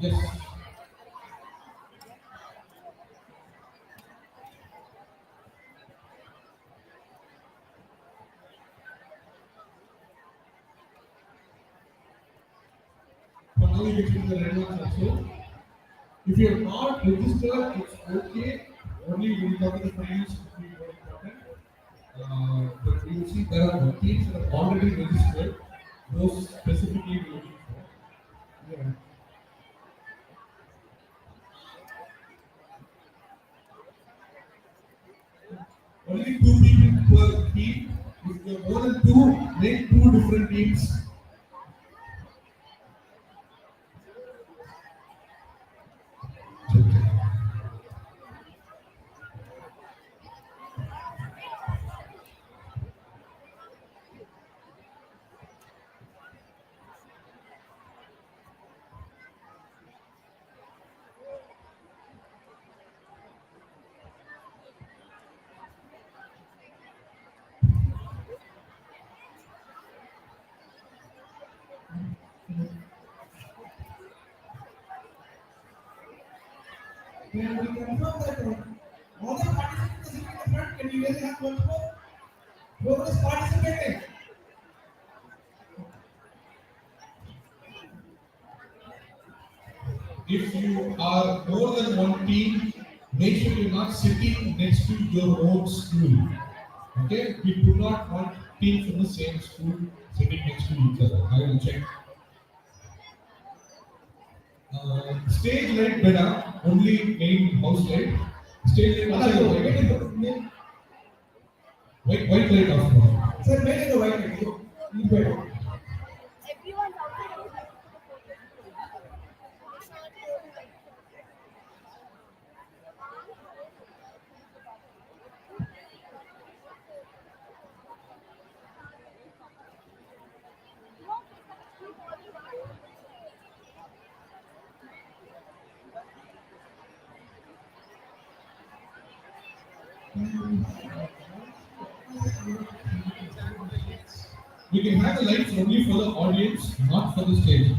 Yes. For now, you can the red ones also. If you are not registered, it's okay. Only when you come to the finals, it will be more important. But you will see there are teams that are already registered. Those specifically we're looking for. Yeah. Only two people per team. If there are more than two, make two different teams. Can we confirm that all the participants sitting in the front, can you raise your hand once more? Whoever is participating. If you are more than one team, make sure you're not sitting next to your own school. Okay? We do not want teams from the same school sitting next to each other. I will check. Stage light better, only main house light. Stage light also white light off. Sir, make it a white light. You better. Everyone's outside. We can have the lights only for the audience, not for the stage.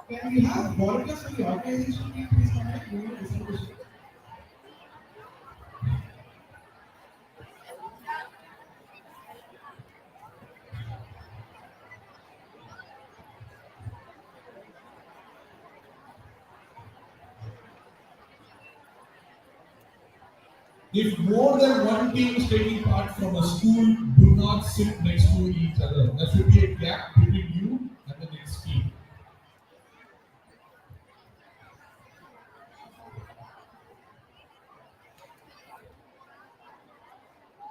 Can we have volunteers from the organization team please come and do the distribution? If more than one team is taking part from a school, do not sit next to each other. There should be a gap between you and the next team.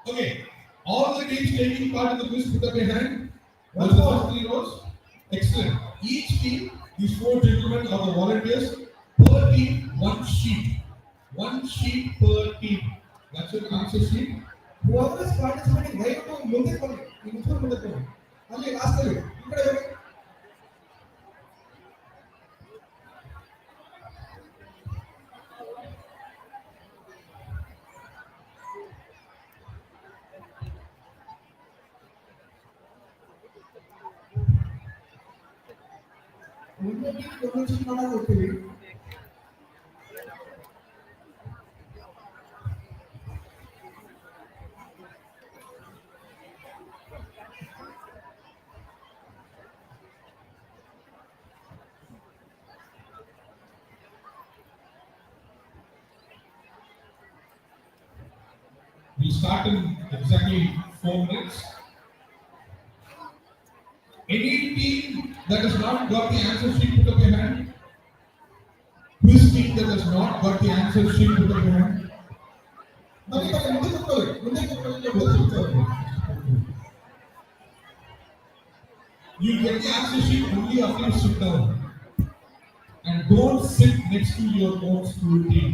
Okay, all the teams taking part in the quiz, put up your hand. What's the first three rows? Excellent. Each team, these four gentlemen are the volunteers. Per team, one sheet. One sheet per team. That's your answer sheet. Whoever is participating, ದಯವಿಟ್ಟು ಮುಂದೆ ಬನ್ನಿ. ಈ ಮುಚ್ಚು ಮುಂದೆ ಬನ್ನಿ. ಅಲ್ಲಿ last ಅಲ್ಲಿ ಈ ಕಡೆ ಬನ್ನಿ. ಮುಂದೆ ಡೊನೇಷನ್ ಮಾಡಕ್ಕೆ ಹೋಗ್ತೀವಿ. We start in exactly 4 minutes. Any team that has not got the answer sheet, put up your hand. Quiz team that has not got the answer sheet, put up your hand. ಬನ್ನಿ ಬನ್ನಿ ಮುಂದೆ ಕೂತ್ಕೊಳ್ಳಿ. ಮುಂದೆ ಕೂತ್ಕೊಳ್ಳಿ. ಮುಂದೆ ಕೂತ್ಕೊಳ್ಳಿ. You get the answer sheet only after you sit down. And don't sit next to your own school team.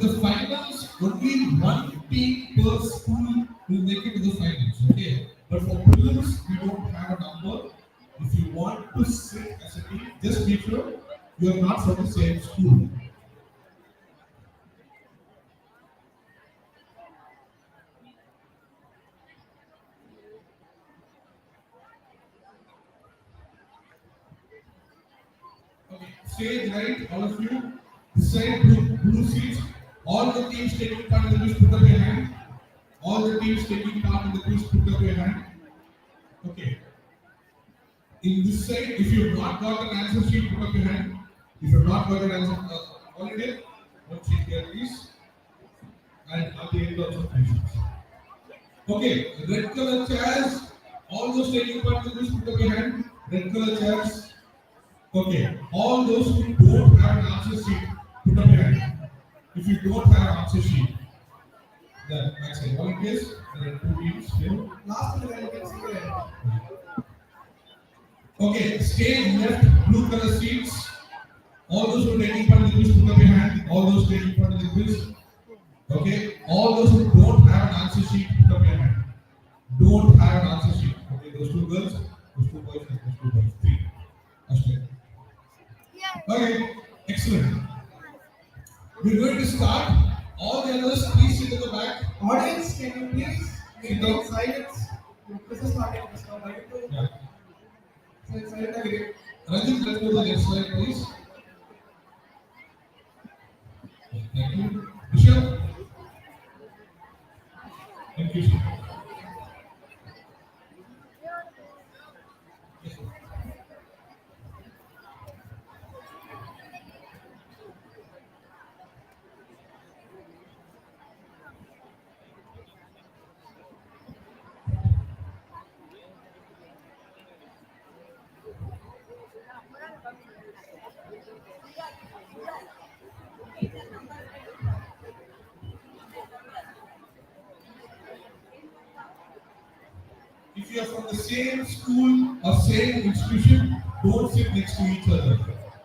the finals, only one team per school will make it to the finals. Okay, but for prelims, we don't have a number. If you want to sit as a team, just make sure you are not from the same school. Okay, stage right, all of you. This side, blue seats. All the teams taking part in the quiz, put up your hand. All the teams taking part in the quiz, put up your hand. Okay. In this side, if you have not got an answer sheet, put up your hand. If you have not got an answer, already, one sheet here, please. And at the end also, please. Okay, red color chairs. All those taking part in this, put up your hand. Red color chairs. Okay, all those who don't have an answer sheet, put up your hand. If you don't have an answer sheet, then I say volunteers, there are two teams here. Last one, you can see there. Okay, stage left, blue color seats. All those who are taking part in the quiz, put up your hand. All those taking part in the quiz. Okay, all those who don't have an answer sheet, put up your hand. Don't have an answer sheet. Okay, those two girls, those two boys, and those two boys. Three. Ashton. Yeah. Okay, excellent. We're going to start. All the others, please sit in the back. Audience, can you please Sit maintain down. silence? This is starting. This is starting to Yeah. silent again. Rajit, let's go to the next slide, please. Thank you. Bishop. Thank you. Sir. Yes, sir. If you are from the same school or same institution, don't sit next to each other.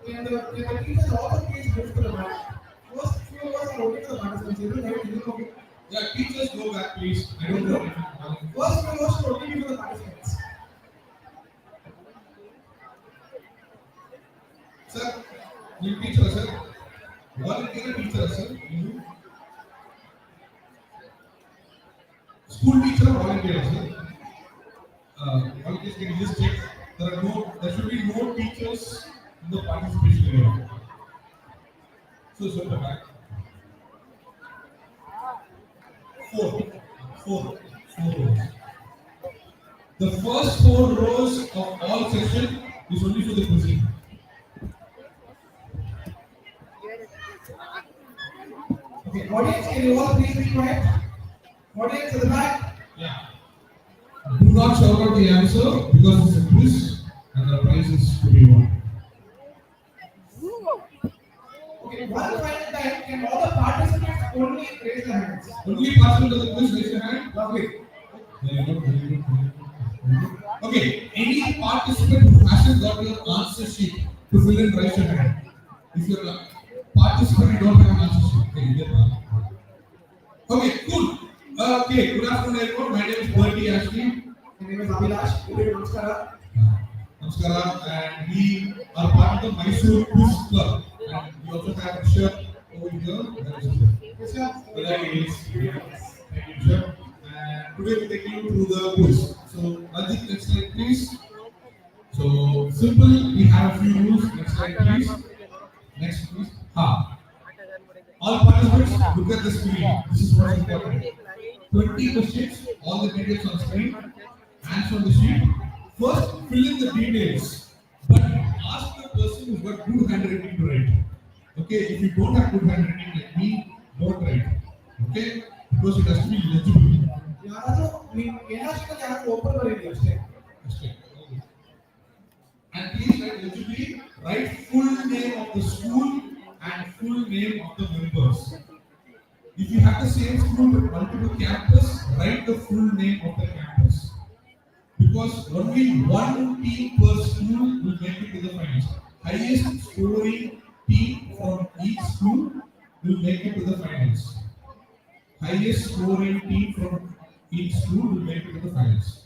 And the teachers also please move to the back. First few of us are only to the participants. You don't have to look okay. Yeah, teachers go back, please. I don't know anything. First few of us are only to the participants. Sir, you teacher, sir. Volunteer teacher, sir. You. School teacher, volunteer, sir. Volunteers can you just check. There should be no teachers in the participation area. So, sir, the back. Four rows. The first 4 rows of all section is only for the cuisine. Okay, audience, can you all please be quiet? Audience at the back. Yeah. Do not shout out the answer because it's a quiz and the prize is to be won. Okay, one final time, can all the participants only raise their hands? Only participant of the quiz, raise your hand. Lovely. Very good, very good, very good, very good. Okay, any participant who hasn't got your answer sheet to fill in, raise your hand. If you're a participant, you don't have an answer sheet. Okay, you get one. Okay, cool. Okay, good afternoon, everyone. My name is Bertie Ashley. My name is Abhilash. Good evening, Namaskara. Namaskara, and we are part of the Mysore Quiz Club. And we also have a shirt over here. That is here. Yes, sir. That is here. Thank you, sir. And today we take you through the quiz. So, Ajit, next slide, please. So, simple, we have a few rules. Next slide, please. Next, please. All participants, look at the screen. This is what's important. 20 questions, all the details on screen. Answer on the sheet. First, fill in the details, but ask the person who's got good handwriting to write. Okay, if you don't have good handwriting like me, don't write. Okay, because it has to be legible. ಯಾರಾದ್ರೂ ನೀವು ಏನಾದ್ರು ಯಾರು open ಮಾಡಿದ್ರಿ ಅಷ್ಟೇ. Okay. And please write legibly. Write full name of the school and full name of the members. If you have the same school with multiple campus, write the full name of the campus. Because only one team per school will make it to the finals. Highest scoring team from each school will make it to the finals. Highest scoring team from each school will make it to the finals.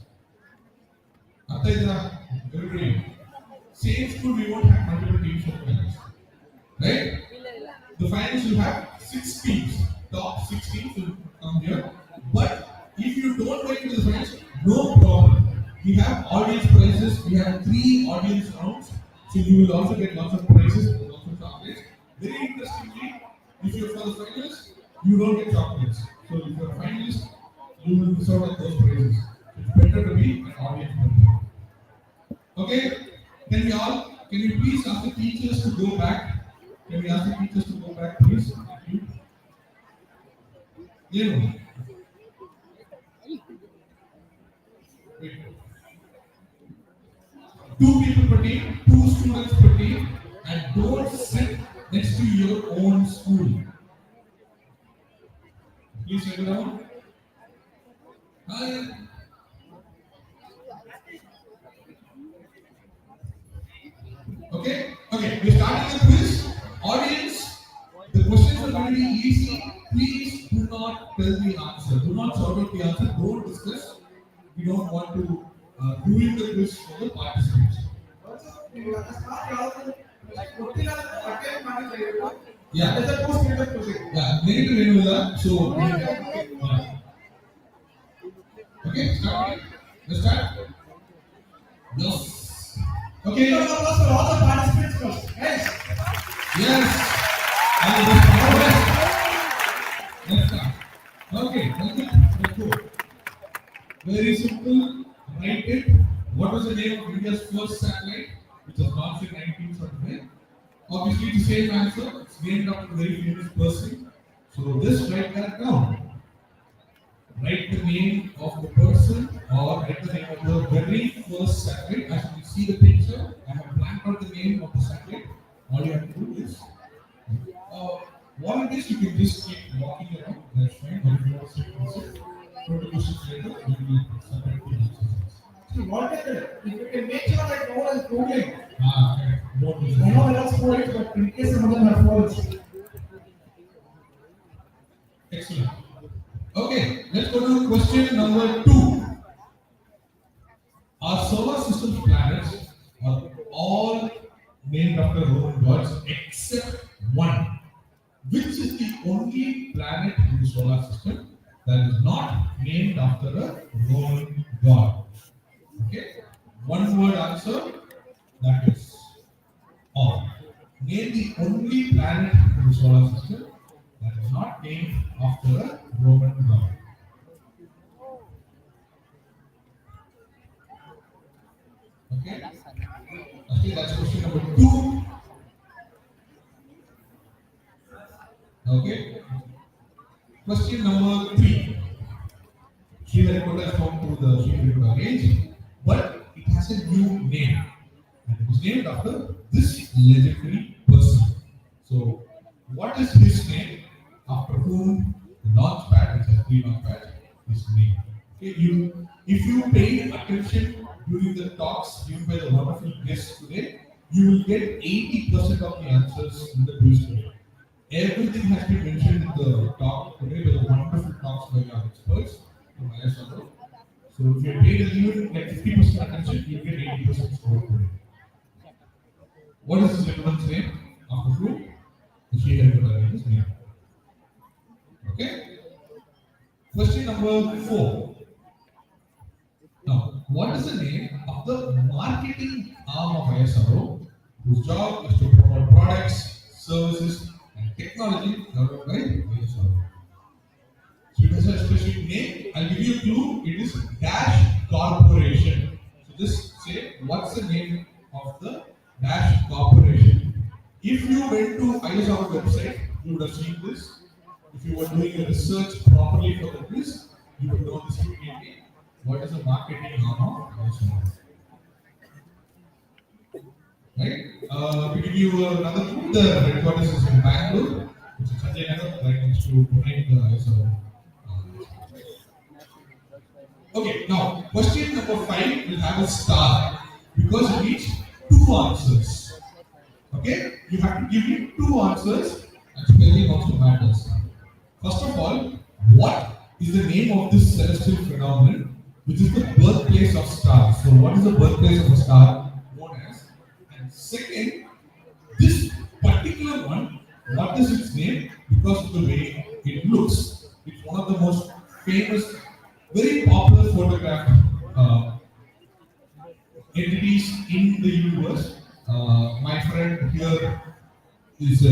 After the everybody, same school we won't have multiple teams for finals, right? The finals will have six teams. Top six teams will come here. But if you don't make it to the finals, no problem. We have audience prizes. We have three audience rounds, so you will also get lots of prizes, lots of chocolates. Very interestingly, if you're for the finalists, you don't get chocolates. So if you're a finalist, you will miss out on those prizes. It's better to be an audience member. Okay? Can you please ask the teachers to go back? Can we ask the teachers to go back, please? Thank you. Yeah. Wait. Two people per team, two students per team, and don't sit next to your own school. Please check it out. Hi. Okay? Okay, we're starting the quiz. Audience, the questions are going to be easy. Please do not tell the answer. Do not shout out the answer. Don't discuss. We don't want to ruin the quiz for the participants. Also, you start also ಗೊತ್ತಿಲ್ಲ attend ಮಾಡಿದ್ರೆ Yeah. ಅದರ post return procedure Yeah, negative renewal. So, yeah. Okay, start. Let's start. Yes. Okay. also all the participants first yes Yes. And let's start. Okay, let's go. Very simple. Write it. What was the name of India's first satellite? Which was launched in 1975. Obviously, the same answer. It's named after a very famous person. So just write that down. Write the name of the person or write the name of the very first satellite. As you can see the picture, I have blanked out the name of the satellite. All you have to do is, one of these you can just keep walking around. That's fine. But if you want to sit, 20 questions later, you will submit the answers. see what is it if you can make sure that no one is googling Okay. Don't do I know that. there are scores but in case some of them are false Excellent. Okay, let's go to question number 2. Our solar system planets are all named after Roman gods except one. Which is the only planet in the solar system that is not named after a Roman god? Okay, one word answer, that is all. Name the only planet in the solar system that is not named after a Roman god. Okay? Okay, that's question number 2. Okay? Question number 3. Sriharikota is home to the Sriharikota range, but it has a new name. And it was named after this legendary person. So, what is his name? After whom the launch pad, which has 3 launch pads, is named. Okay, if you pay attention during the talks given by the wonderful guests today, you will get 80% of the answers in the quiz today. Everything has been mentioned in the talk today by the wonderful talks by our experts from ISRO. So if you paid even like 50% attention, you will get 80% score today. What is this gentleman's name? After whom? The Sriharikota is named. Okay? Question number 4. Now, what is the name of the marketing arm of ISRO, whose job is to promote products, services, and technology developed by ISRO? So it has a specific name. I'll give you a clue. It is Dash Corporation. So just say, what's the name of the Dash Corporation? If you went to ISRO website, you would have seen this. If you were doing a research properly for the quiz, you would know this immediately. What is the marketing arm of ISRO? Right? To give you another clue, the headquarters is in Bangalore, which is Sanjay Nagar, right next to behind the ISRO. Okay, now question number 5 will have a star because it needs 2 answers. Okay, you have to give me 2 answers and spelling also matters. First of all, what is the name of this celestial phenomenon, which is the birthplace of stars? So, what is the birthplace of a star known as? And second, this particular one, what is its name? Because of the way it looks. It's one of the most famous, very popular photograph entities in the universe. My friend here is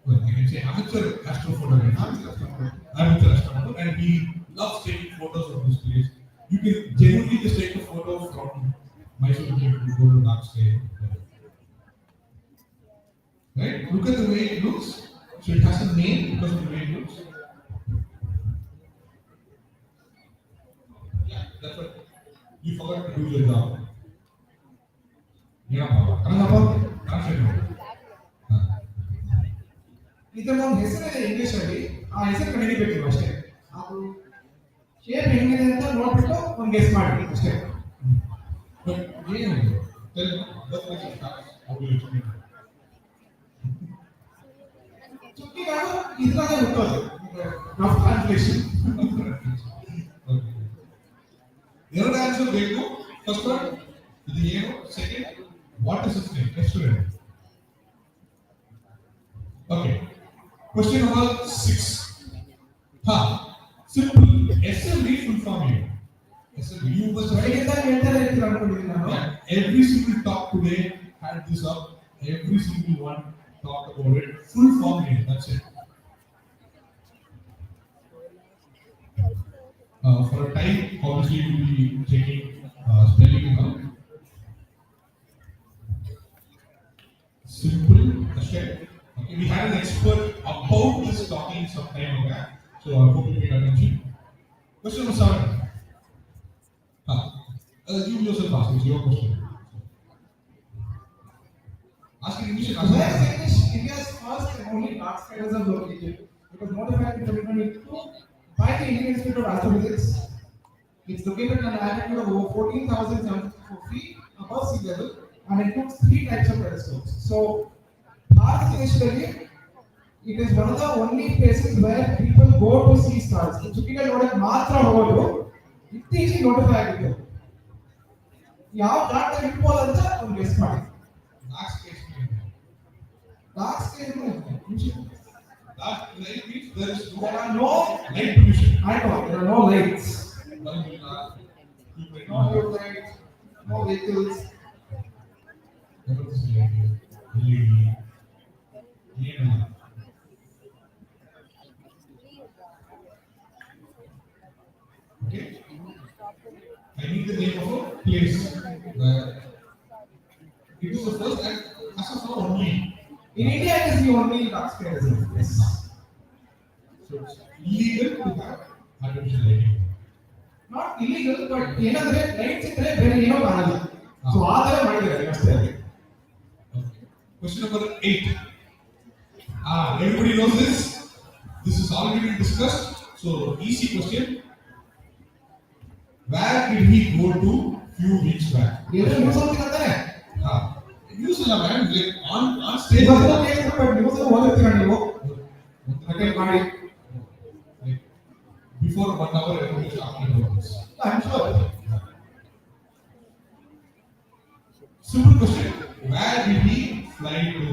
well, I can say amateur astrophotometer, and he loves taking photos of this place. You can genuinely just take a photo from Mysore to go to dark sky. Right? Look at the way it looks. So it has a name because of the way it looks. Yeah, that's what you forgot to do your job. Yeah, Papa. ಇದನ್ನ ಒಂದು ಹೆಸರಿದೆ English ಅಲ್ಲಿ ಆ ಹೆಸರು ಕಂಡುಹಿಡಿಬೇಕು ಅಷ್ಟೇ ಅದು shape ಹೆಂಗಿದೆ ಅಂತ ನೋಡ್ಬಿಟ್ಟು ಒಂದು ಗೆಸ್ ಮಾಡಿ ಅಷ್ಟೇ But yeah, tell me, what was your task? How do you explain it? ಚುಕ್ಕಿಗಳು ಇದ್ರಾಗೆ ಹುಟ್ಟೋದು ರಫ್ ಟ್ರಾನ್ಸ್ಲೇಷನ್ Okay. ಎರಡು ಆನ್ಸರ್ ಬೇಕು ಫಸ್ಟ್ ಒನ್ ಇದು ಏನು second what is it's name explain okay question number 6 ಹಾ ಸಿಂಪಲ್ ಎಸ್ಎಲ್ವಿ ಫುಲ್ ಫಾರ್ಮ್ ಏನು SLV you must ಬೆಳಗ್ಗೆಯಿಂದ ಹೇಳ್ತಾರೆ ಅಂತ ಅನ್ಕೊಂಡಿದ್ದೀನಿ ನಾನು every single talk today had this up every single one talked about it full form name that's it for a time obviously we will be taking spelling now simple okay we had an expert about this talking some time ago so I hope you pay attention question number 7 you yourself ask it's your question ask in English and ask in Where English. is India's first and only dark sky is located? It was notified in 2022 by the Indian Institute of Astrophysics. It's located at an altitude of over 14,074 feet above sea level and includes three types of telescopes. So, artificially, it is one of the only places where people go to see stars. The typical ನೋಡಕ್ ಮಾತ್ರ ಹೋಗೋದು ಇತ್ತೀಚೆಗೆ notify ಆಗಿದೆ ಯಾವ dot ಇರ್ಬೋದು ಅಂತ ಒಂದು guess ಮಾಡಿ Dark space means dark sky dark light means there is there no are no light pollution. I know there are no lights, no tube lights, no vehicles. Okay. I need the name of a place. It is the first and as of now only. In India, it is the only dark sky reserve. Yes. So it's illegal to have artificial lighting. Not illegal, but ಏನಂದ್ರೆ lights ಇದ್ರೆ ಬೇರೆ ಏನೋ ಕಾಣಲ್ಲ so ಆ ತರ ಮಾಡಿದ್ದಾರೆ ಅಷ್ಟೇ Okay. Question number 8. Everybody knows this. This is already been discussed. So easy question. Where did he go to few weeks back? ಏನೋ ನ್ಯೂಸ್ ಓದ್ತಿರ್ತಾರೆ News ಇಲ್ಲ man. Like on stage. ಇವತ್ತು ಕೇಳಿದ್ರೆ ಬಟ್ ನ್ಯೂಸ್ ಓದಿರ್ತೀರ ನೀವು attend ಮಾಡಿ Like before 1 hour, everybody is talking about this. I am sure Simple question. Where did he fly to?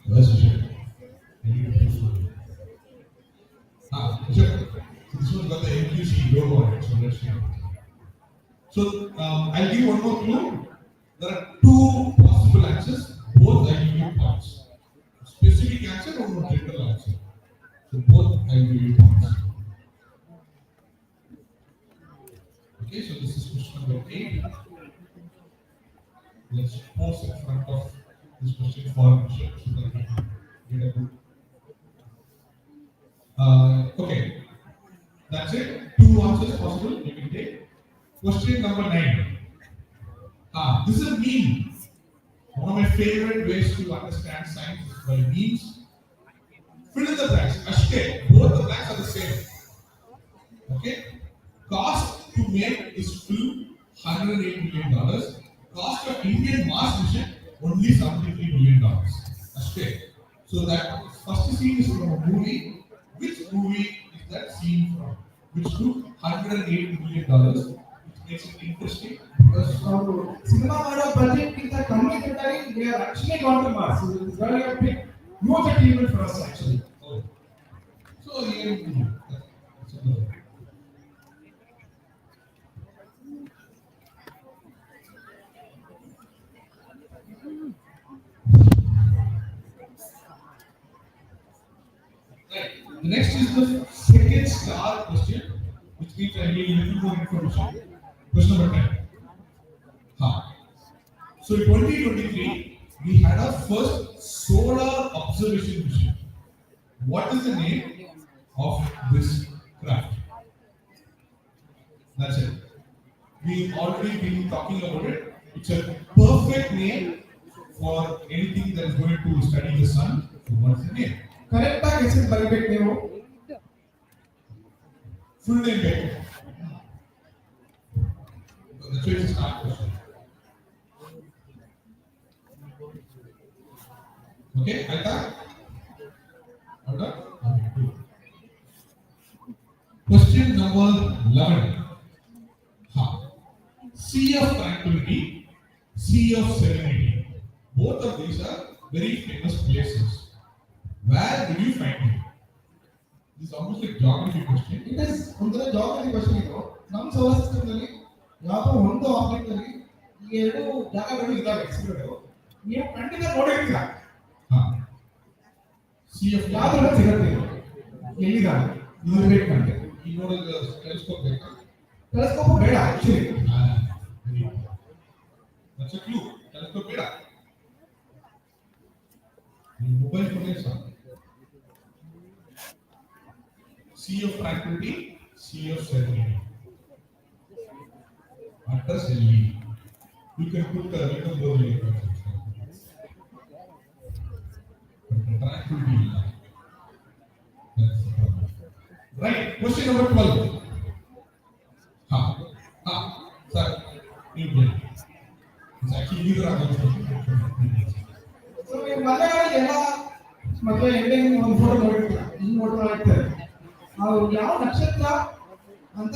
Yes, sure. Sure. This one got the NQC logo on it, so let's see. So I'll give one more clue. There are two possible answers. Both I give you points. Specific answer or general answer. So both I give you points. Okay, so this is question number 8. Let's pause in front of this question for Michelle so that we can get a good. Okay, that's it. Two answers possible. You can take. Question number 9. This is a meme. One of my favorite ways to understand science is by memes. Fill in the blanks. Ashke, both the blanks are the same. Okay? Cost to make this film $108 million. Cost of Indian Mars mission only $73 million. Okay. So that first scene is from a movie. Which movie is that scene from? Which took $108 million, which makes it interesting because cinema ಮಾಡೋ budget ಗಿಂತ ಕಮ್ಮಿ ದುಡ್ಡಲ್ಲಿ they are actually gone to Mars. So it's really a big huge achievement for us actually. oh, so here that's another. Right. The next is the second star question, which means I need a little more information. Question number 10. Ha. So in 2023, we had our first solar observation mission. What is the name of this craft? That's it. We've already been talking about it. It's a perfect name for anything that is going to study the sun. So what's the name? Correct ಆಗಿ ಹೆಸರು ಬರಬೇಕು ನೀವು. Full name ಬೇಕು. That's why it's a start question. Okay, ಆಯ್ತಾ? ಹೌದಾ? Question number 11. Ha. Sea of Tranquility, Sea of Serenity. Both of these are very famous places. Where did you find it? This is almost like geography question. It is ಒಂದರ geography question ಇದು. ನಮ್ಮ solar system ನಲ್ಲಿ ಯಾವುದೋ ಒಂದು object ಅಲ್ಲಿ ಈ ಎರಡು ಜಾಗಗಳು ಇದಾವೆ ಹೆಸರುಗಳು. ನೀವು ಖಂಡಿತ ನೋಡಿರ್ತೀರಾ. ಹಾ. Sea of ಯಾವ್ದು ಸಿಗುತ್ತೆ ಎಲ್ಲಿದಾವೆ ಇದು ಬೇಕು ನಮಗೆ. ಈ ನೋಡಲು ಟೆಲಿಸ್ಕೋಪ್ ಬೇಕಾ? ಟೆಲಿಸ್ಕೋಪ್ ಬೇಡ actually. That's a clue. Telescope ಬೇಡ. Mobile phone is on. Sea of Tranquility, Sea of Serenity. Address LE. You can put the little board in your Tranquility. That's the problem. Right. Question number 12. Ha. Ha. Sir. You get it. It's actually either other. So ನೀವು ಮನೆಗಳಲ್ಲಿ ಎಲ್ಲ ಮದುವೆ ಹೆಣ್ಣಿನ ಒಂದು photo ನೋಡಿರ್ತೀರ. ಹಿಂಗ್ photo ಹಾಕ್ತಾರೆ. ಅವ್ರು ಯಾವ ನಕ್ಷತ್ರ ಅಂತ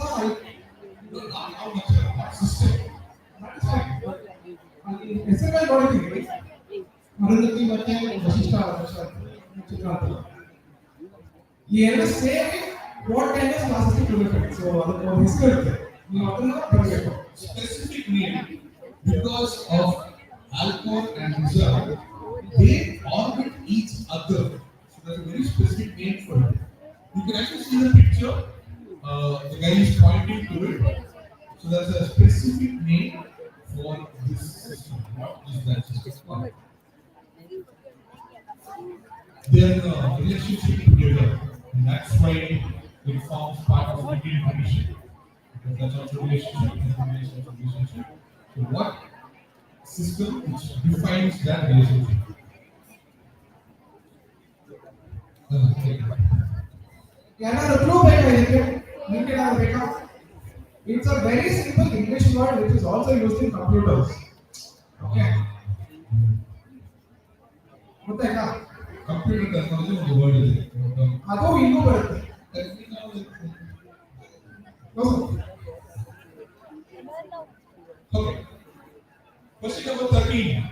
ಅಲ್ಲಿ ಹೆಸರುಗಳು ನೋಡಿದ್ದೀವಿ. ಅರುಂಧತಿ ಮತ್ತೆ ವಶಿಷ್ಠ ನಕ್ಷತ್ರ ಅಂತ. ಈ ಎರಡು ಸೇರಿ what time is last kilometre. So ಅದಕ್ಕೆ ಒಂದು ಹೆಸರು ಇರುತ್ತೆ. ನೀವು ಅದನ್ನ ಬರಬೇಕು. Specific name because of Alcor and Reserve, they orbit each other. So there's a very specific name for it. You can actually see the picture. The guy is pointing to it. So there's a specific name for this system. What is that system? They are in a relationship together, and that's why it forms part of the Indian tradition. Because that's also relationship and relationship. So what system which defines that relationship? ಯಾರಾದ್ರೂ clue ಬೇಕಾ ಇದಕ್ಕೆ? ನಿಮ್ಗೆ ಏನಾದ್ರು ಬೇಕಾ? It's a very simple English word which is also used in computers. Okay. ಗೊತ್ತಾಯ್ತಾ? Computer technology ಒಂದು word ಇದೆ. ಅದು ಇನ್ನೂ ಬರುತ್ತೆ. Okay. Question number 13.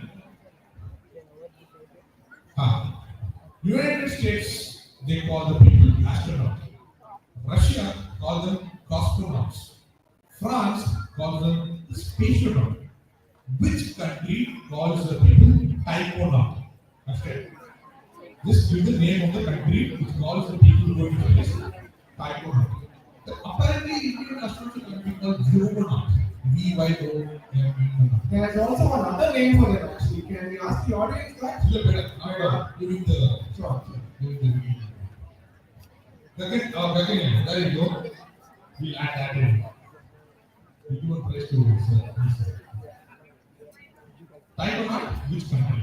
United States, they call the people astronauts. Russia call them cosmonauts. France calls them spaceonauts. Which country calls the people taikonaut? That's right. Just give the name of the country which calls the people going to space taikonaut. Apparently, Indian astronauts are going to be called Vyomonaut. VYO. There's also another name for it actually. Can we ask the audience that? Giving the Sure. There you go. We'll add that in. We give a price to Taikonaut, which country?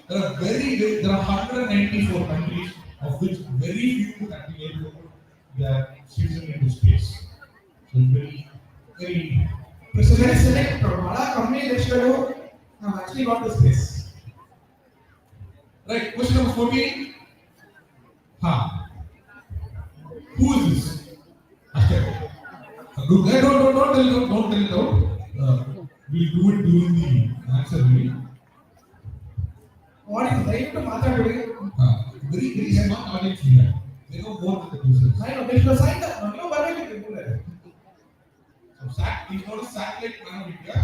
There are 194 countries, of which very few countries able to put their citizen into space. So very Very select ಬಹಳ ಕಮ್ಮಿ ದೇಶಗಳು have actually got to space. Right. Question number 14. Ha. Who is this? Okay. Good. Don't tell it out. We'll do it during the answer reading. Audience, ದಯವಿಟ್ಟು ಮಾತಾಡಿ. Very smart audience here. They know more than the users. I know, they should have signed up. ನೀವು ಬರಬೇಕಿತ್ತು ಕೂಡಲೇ. So he's not a satellite man of India.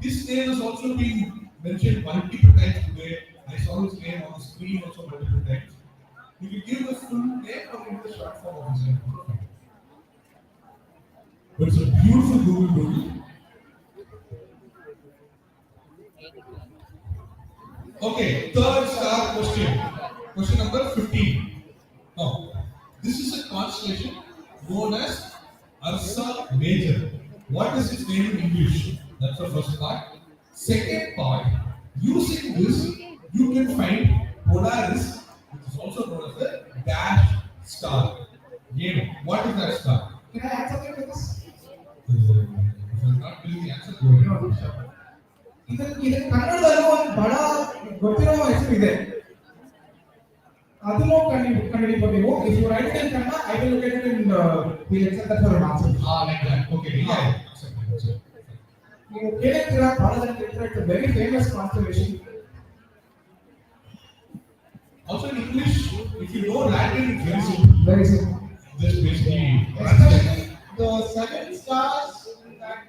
His name has also been mentioned multiple times today. I saw his name on the screen also multiple times. You can give the full name or give the short form of his name. But it's a beautiful Google Doodle. Okay, third star question. Question number 15. Now, this is a constellation known as Ursa Major. What is its name in English? That's the first part. Second part, using this, you can find Polaris, which is also known as the dash star. Game. What is that star? Can I add something to this? If I'm not giving the answer, go ahead. ಇದು ಕನ್ನಡದಲ್ಲೂ ಒಂದು ಬಹಳ ಗೊತ್ತಿರೋ ಹೆಸರು ಇದೆ. ಅದನ್ನು ಕಂಡುಹಿಡಿಯಬಹುದು ನೀವು. If you write it in Kannada, I will look at it in we'll accept that for an answer. Like that. Okay. Yeah. Accept. ನೀವು ಕೇಳಿರ್ತೀರಾ ಬಹಳ ಜನ ಕೇಳ್ತಾರೆ. It's a very famous constellation. Also in English, if you know Latin, it's very simple. Very simple. Just basically. Especially the seven stars that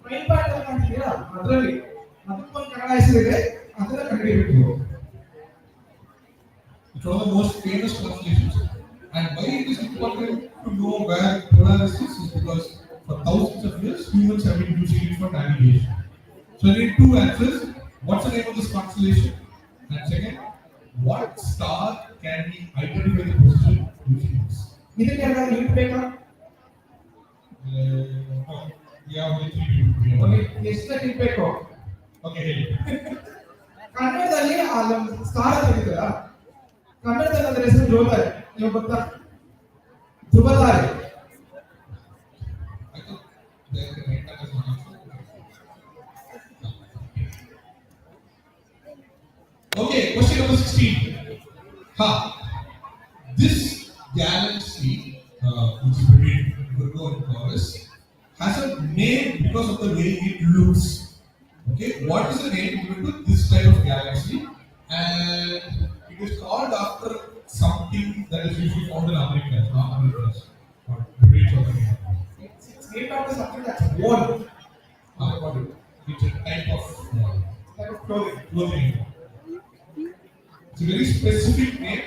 prime pattern ಅಂತೀರಾ ಅದರಲ್ಲಿ ಅದಕ್ಕೊಂದು ಕನ್ನಡ ಹೆಸರಿದೆ. ಅದನ್ನ ಕಂಡುಹಿಡಿಯಬೇಕು. It's one of the most famous constellations. And why it is important to know where Polaris is because for thousands of years humans have been using it for navigation. So I need two answers. What's the name of this constellation? And second, what star can we identify the position using this? ಇದಕ್ಕೆ ಏನಾದ್ರು link ಬೇಕಾ? Yeah, only 3 people. Okay, ಎಷ್ಟು link ಬೇಕು? Okay. ಕನ್ನಡದಲ್ಲಿ ಆ star ತೆಗೆದಿಲ್ಲ. ಕನ್ನಡದಲ್ಲಿ ಅದರ ಹೆಸರು ಧ್ರುವತಾರೆ. ನೀವು ಗೊತ್ತಾ? ಧ್ರುವತಾರೆ. I thought they can write that as one answer. Okay, question number 16. This galaxy, which is between Virgo and Taurus, has a name because of the way it looks. Okay, what is the name given to this type of galaxy? And it is called after something that is usually found in America, not Americas, or British or something. It's named after something that's worn. It's a type of Clothing. clothing. It's a very specific name.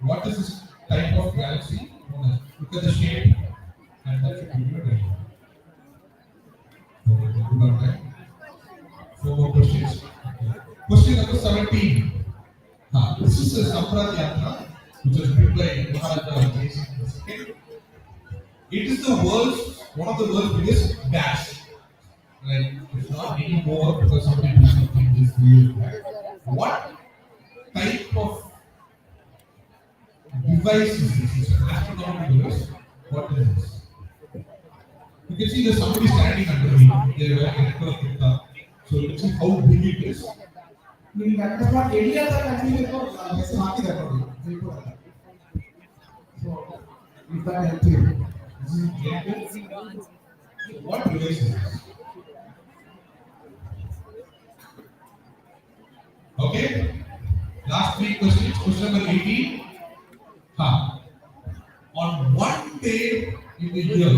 What is this type of galaxy? Look at the shape, and that should give you a name. Okay, good on that. 4 more questions. Question number 17. This is a Samprat Yatra, which was built by Maharaja Jason II. It is one of the world's biggest dash. Like, it's not anymore because somebody did something this year back. What type of device is this? It's an astronomical device. What is this? You can see there's somebody standing under me. They're wearing a necklace. So let's see how big it is. ನಿಮಗೆ ಅಕಸ್ಮಾತ್ area ಅಂತ ಕಂಡಿದ್ದು ಹೆಸರು ಹಾಕಿದ್ದಾರೆ ನೋಡಿ. So it can help you. What device is this? Okay. Last 3 questions. Question number 18. On one day in the year,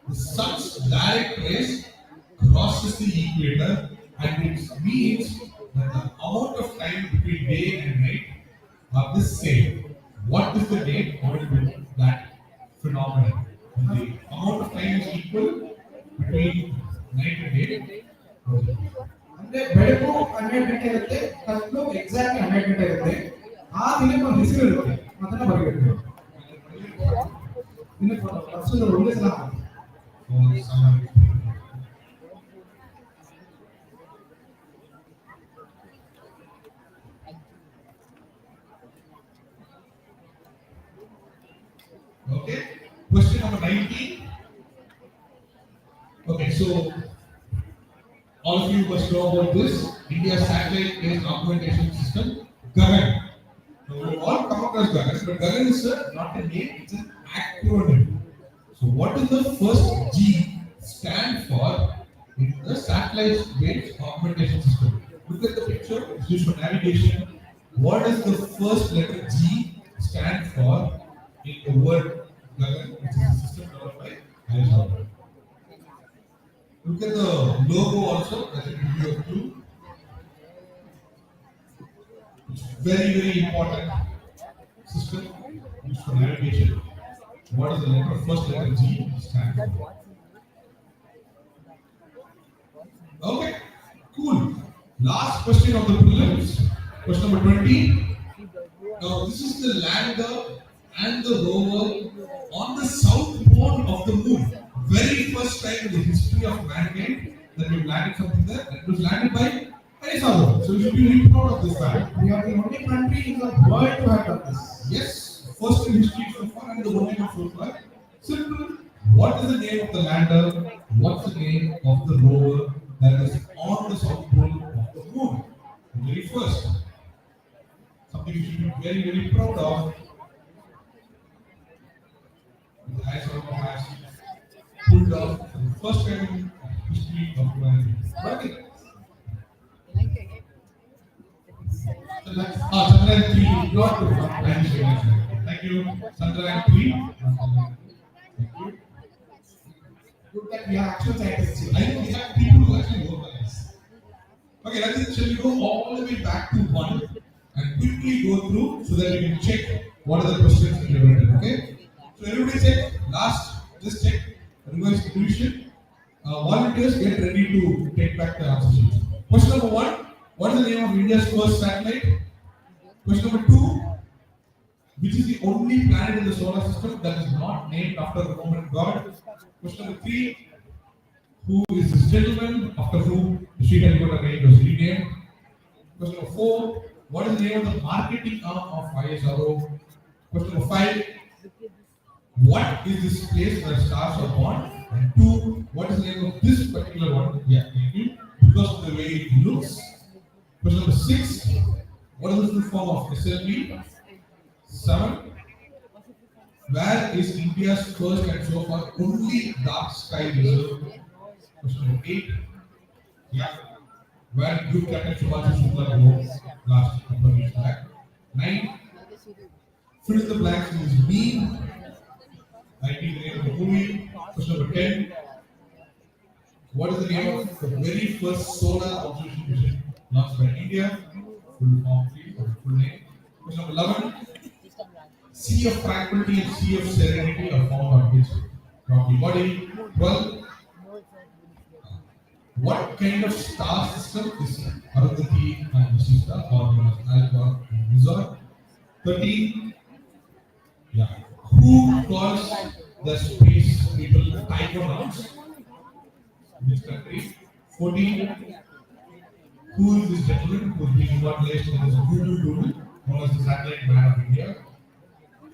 the sun's direct rays crosses the equator, and it means that the amount of time between day and night are the same. What is the name of that phenomenon? When the amount of time is equal between night and day. ಅಂದ್ರೆ ಬೆಳಕು 12 ಗಂಟೆ ಇರುತ್ತೆ, ಕತ್ಲು exact 12 ಗಂಟೆ ಇರುತ್ತೆ. ಆ ದಿನಕ್ಕೆ ಒಂದು ಹೆಸರು ಇರುತ್ತೆ, ಅದನ್ನ ಬರೆಯಬೇಕು. ದಿನಕ್ಕೆ ವರ್ಷದ ಒಂದೇ ಸಲ Okay. Question number 19. Okay, so all of you must know about this. India's satellite-based augmentation system, Gagan. Now, we've all come across Gagan, but Gagan is not a name, it's an acronym. So, what does the first G stand for in the satellite-based augmentation system? Look at the picture, it's used for navigation. What does the first letter G stand for in the word Gagan, which is a system developed by ISRO? Look at the logo also, that will give you a clue. It's very, very important system used for navigation. What is the letter? First letter G stand for? Okay, cool. Last question of the prelims. Question number 20. Now, this is the lander and the rover on the south pole of the moon. Very first time in the history of mankind that we've landed something there. It was landed by ISRO. So you should be really proud of this fact. We are the only country in the world to have done this. Yes, first in history so far and the only one so far. Simple. What is the name of the lander? What's the name of the rover that is on the south pole of the moon? Very first. Something you should be very, very proud of. The ISRO has pulled off for the first time in history of humanity. Okay. Chandrayaan 3, not too far. Thank you. Chandrayaan 3. Thank you. Good that we are actual scientists here. I know we have people who actually work on this. Okay, let's shall we go all the way back to 1 and quickly go through so that we can check what are the questions that you have written. Okay? So everybody check. Just check. Revise revision. Volunteers get ready to take back the answer sheet. Question number 1. What is the name of India's first satellite? Question number 2. Which is the only planet in the solar system that is not named after a Roman god? Question number 3. Who is this gentleman after whom the Sri Harikota range was renamed? Question number 4. What is the name of the marketing arm of ISRO? Question number 5. What is this place where stars are born? And 2. What is the name of this particular one? Yeah, thank you. Because of the way it looks. Question number 6. What is the full form of SLV? 7. Where is India's first and so far only dark sky reserve? Question number 8. Yeah. Where Group Captain Subhash Shukla go last couple of weeks back? 9. Fill in the blanks in this meme. 19, the name of the movie. Question number 10. What is the name of the very first solar observation mission launched by India? Full form, please, or full name. Question number 11. Sea of tranquility and sea of serenity are found on which rocky body? 12. What kind of star system is Arundhati and Vishista, or known as Alpha and Mizor? 13. Yeah. Who calls the space people Taiwanauts? Which country? 14. Who is this gentleman who is being immortalized in this Doodle Doodle, known as the satellite man of India?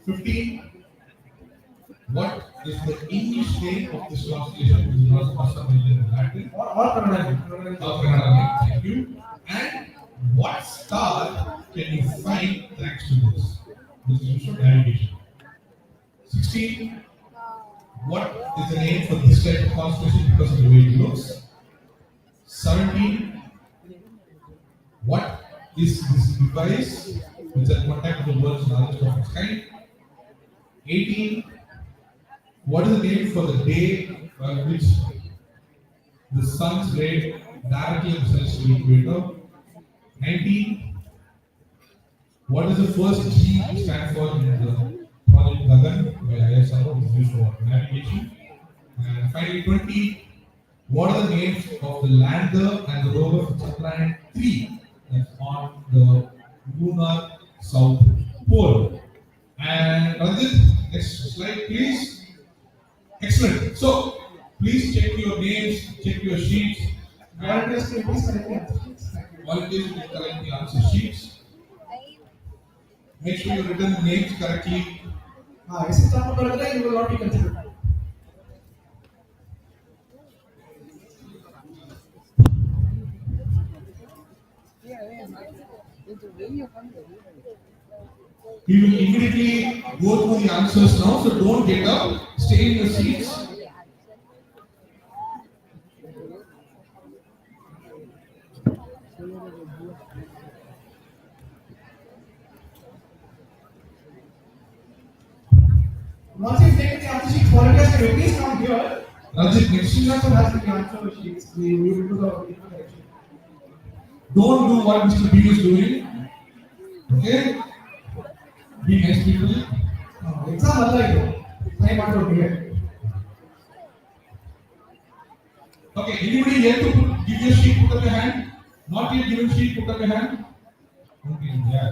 15. What is the English name of this constellation, which is not Pasa in Latin? Or Kannada. Or Kannada, thank you. And what star can you find thanks to this? This is used for navigation. 16. What is the name for this type of constellation because of the way it looks? 17. What is this device which at one time was the world's largest of its kind? 18. What is the name for the day on which the sun's ray directly ascends to the equator? 19. What is the first G stand for in the project Gagan by ISRO, which is used for navigation? And finally, 20. What are the names of the lander and the rover for Chandrayaan 3 that's on the lunar south pole? And Ranjit, next slide, please. Excellent. So, please check your names, check your sheets. Volunteers can please correct the answer sheets. Thank you. Volunteers will collect the answer sheets. Make sure you written the names correctly. If it's not correct, you will not be considered. We will immediately go through the answers now, so don't get up, stay in your seats. Once you take the answer sheet, volunteers can please come here. Rajit, next She to also has the answer sheets. We will do the correction. don't do what Mr. B is doing. Okay? Be nice people. Exam ಅಲ್ಲ Try ಮಾಡ್ಕೊಂಡು here. Okay, anybody yet to give your sheet, put up your hand. Not yet given sheet, put up your hand. Okay, yeah.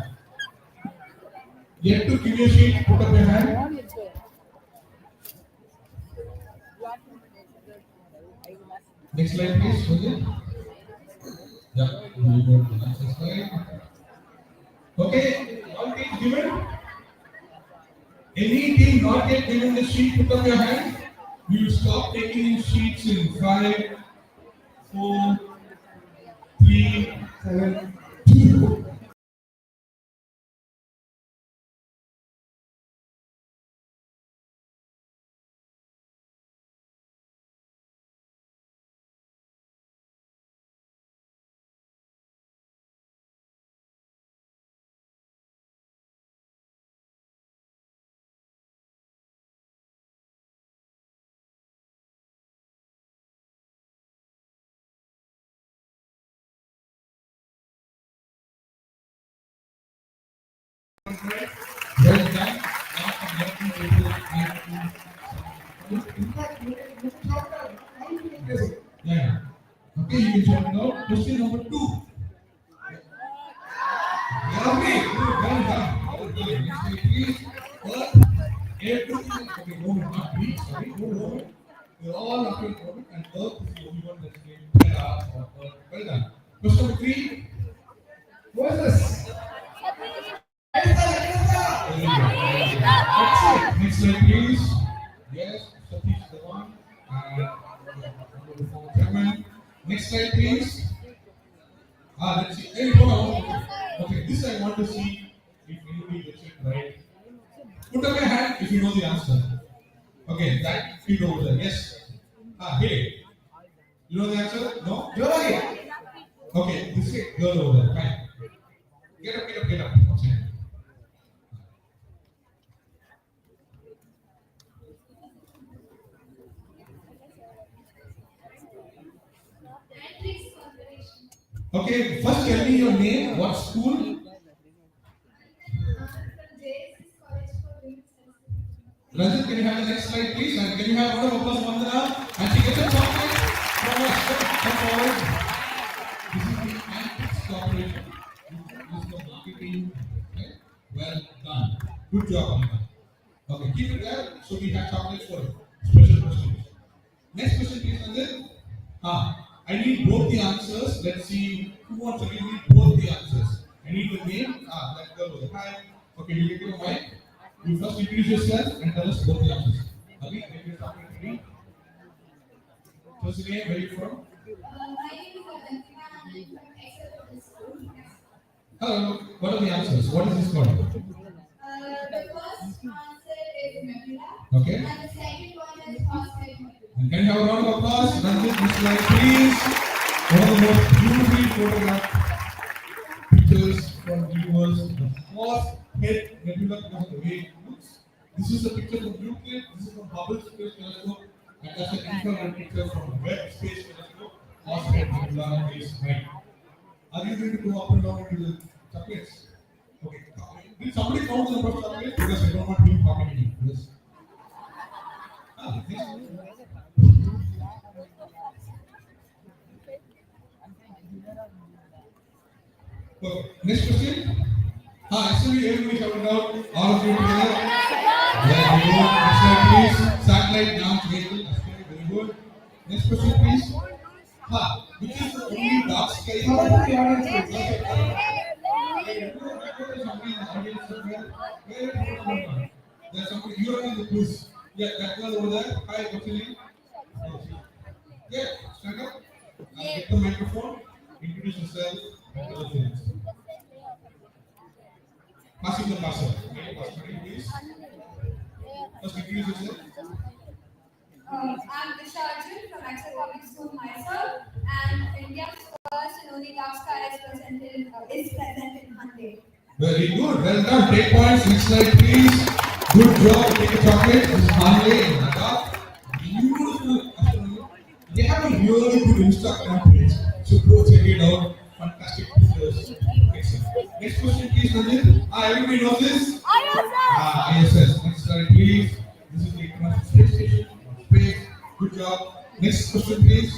Yet to give your sheet, put up your hand. Next slide, please. Okay. Yeah, we go to the next slide. Okay, all teams given. Any team not yet given the sheet, put up your hand. We will stop taking in sheets in 5, 4, 3, 7. 2. Well done. In fact, you can talk about how you make this. Yeah. Okay, you can check it out. Question number 2. Okay, well done. Well done. Next slide, please. Earth, everything. Okay, no, not me. Sorry, no, no. They're all up in orbit, and Earth is the only one that's named Terra or Earth. Well done. Question number 3. What is this? Very good. Very good. Excellent. Next slide, please. Yes, Satish is the one. Number 4, Chairman. Next slide, please. Let's see. Hey, hold on. Okay, this I want to see if anybody gets it right. Put up your hand if you know the answer. Okay, that feet over there. Yes. Hey. You know the answer? No? Jolly. Okay, this girl over there. Fine. Get up, get up, get up. One second. Okay, first tell me your name, what school? Rajat, can you have the next slide, please? And can you have round of applause, Vandana? And she gets a chocolate from us. Come forward. This is the Antics Corporation. This is the marketing. Okay? Well done. Good job, Vandana. Okay, keep it there. So we have chocolates for special questions. Next question, please, Ranjit. I need both the answers. Let's see who wants to give me both the answers. I need the name. That girl was hi. Okay, you get your mic. You first introduce yourself and tell us both the answers. Abhi, if you're talking to me. First name, where are you from? My name is Adantika and I'm from Excel School. Hello. What are the answers? What is this called? The first answer is Nebula. Okay. And the second one is phosphate nebula. And can you have a round of applause? Ranjit, this slide, please. One of the most beautifully photographed pictures from viewers. The fourth head nebula because of the way it looks. This is a picture from Euclid. This is from Hubble Space Telescope. And that's an infrared picture from Webb Space Telescope. Phosphate nebula is right. Are you going to go up and down into the chocolates? Okay. Did somebody count the number of chocolates? Because I don't want to be talking to you. Yes. Okay. Next question. Actually, everybody shouted out. All of you together. Yeah, very good. Next slide, please. Satellite launch vehicle. Okay, very good. Next question, please. Which is the only dark sky? How about the audience? There's somebody, you're in the quiz. Yeah, that girl over there. Hi, what's your name? Yeah, stand up. Get the microphone. Introduce yourself. Passing the parcel. Okay, parcel, please. First, introduce yourself. I'm Disha Arjun from Access Public School myself, and India's first and only dark sky is present in Hyundai. Very good. Well done. Take points. Next slide, please. Good job. Take a chocolate. This is Hanley in Ladakh. Beautiful astronomy. They have a really good Instagram page. So go check it out. Fantastic pictures. Excellent. Next question, please, Ranjit. Everybody knows this? ISS. Next slide, please. This is the International Space Station. Space. Good job. Next question, please.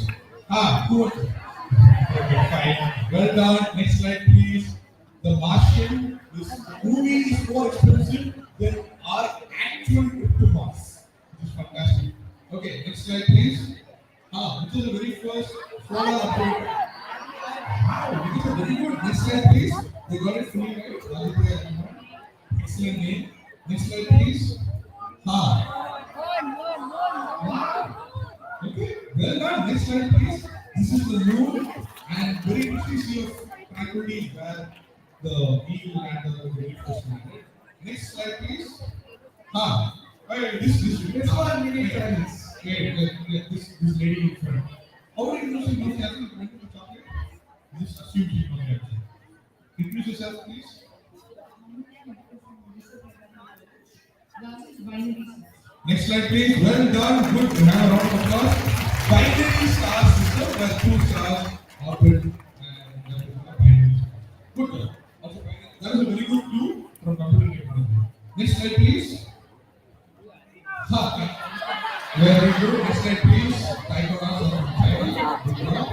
Who wants it? Okay, fine. Well done. Next slide, please. The Martian. This movie is more expensive than our actual trip to Mars. Which is fantastic. Okay, next slide, please. Which is the very first solar operator? Wow, it is a very good. Next slide, please. They got it fully right. Excellent name. Next slide, please. Okay, well done. Next slide, please. This is the moon, and very interesting see of tranquility where the eagle and the very first landed. Next slide, please. Hey, this one minute friends. This lady in front. How do you know she knows actually going to chocolate? Just assume she knows actually. Introduce yourself, please. Next slide, please. Well done. Good. We have a round of applause. Binary star system where two stars orbit and that is a binary star. Good job. Also, that is a very good clue from computer technology. Next slide, please. Very good. Next slide, please. Tiger arms on China. Good job.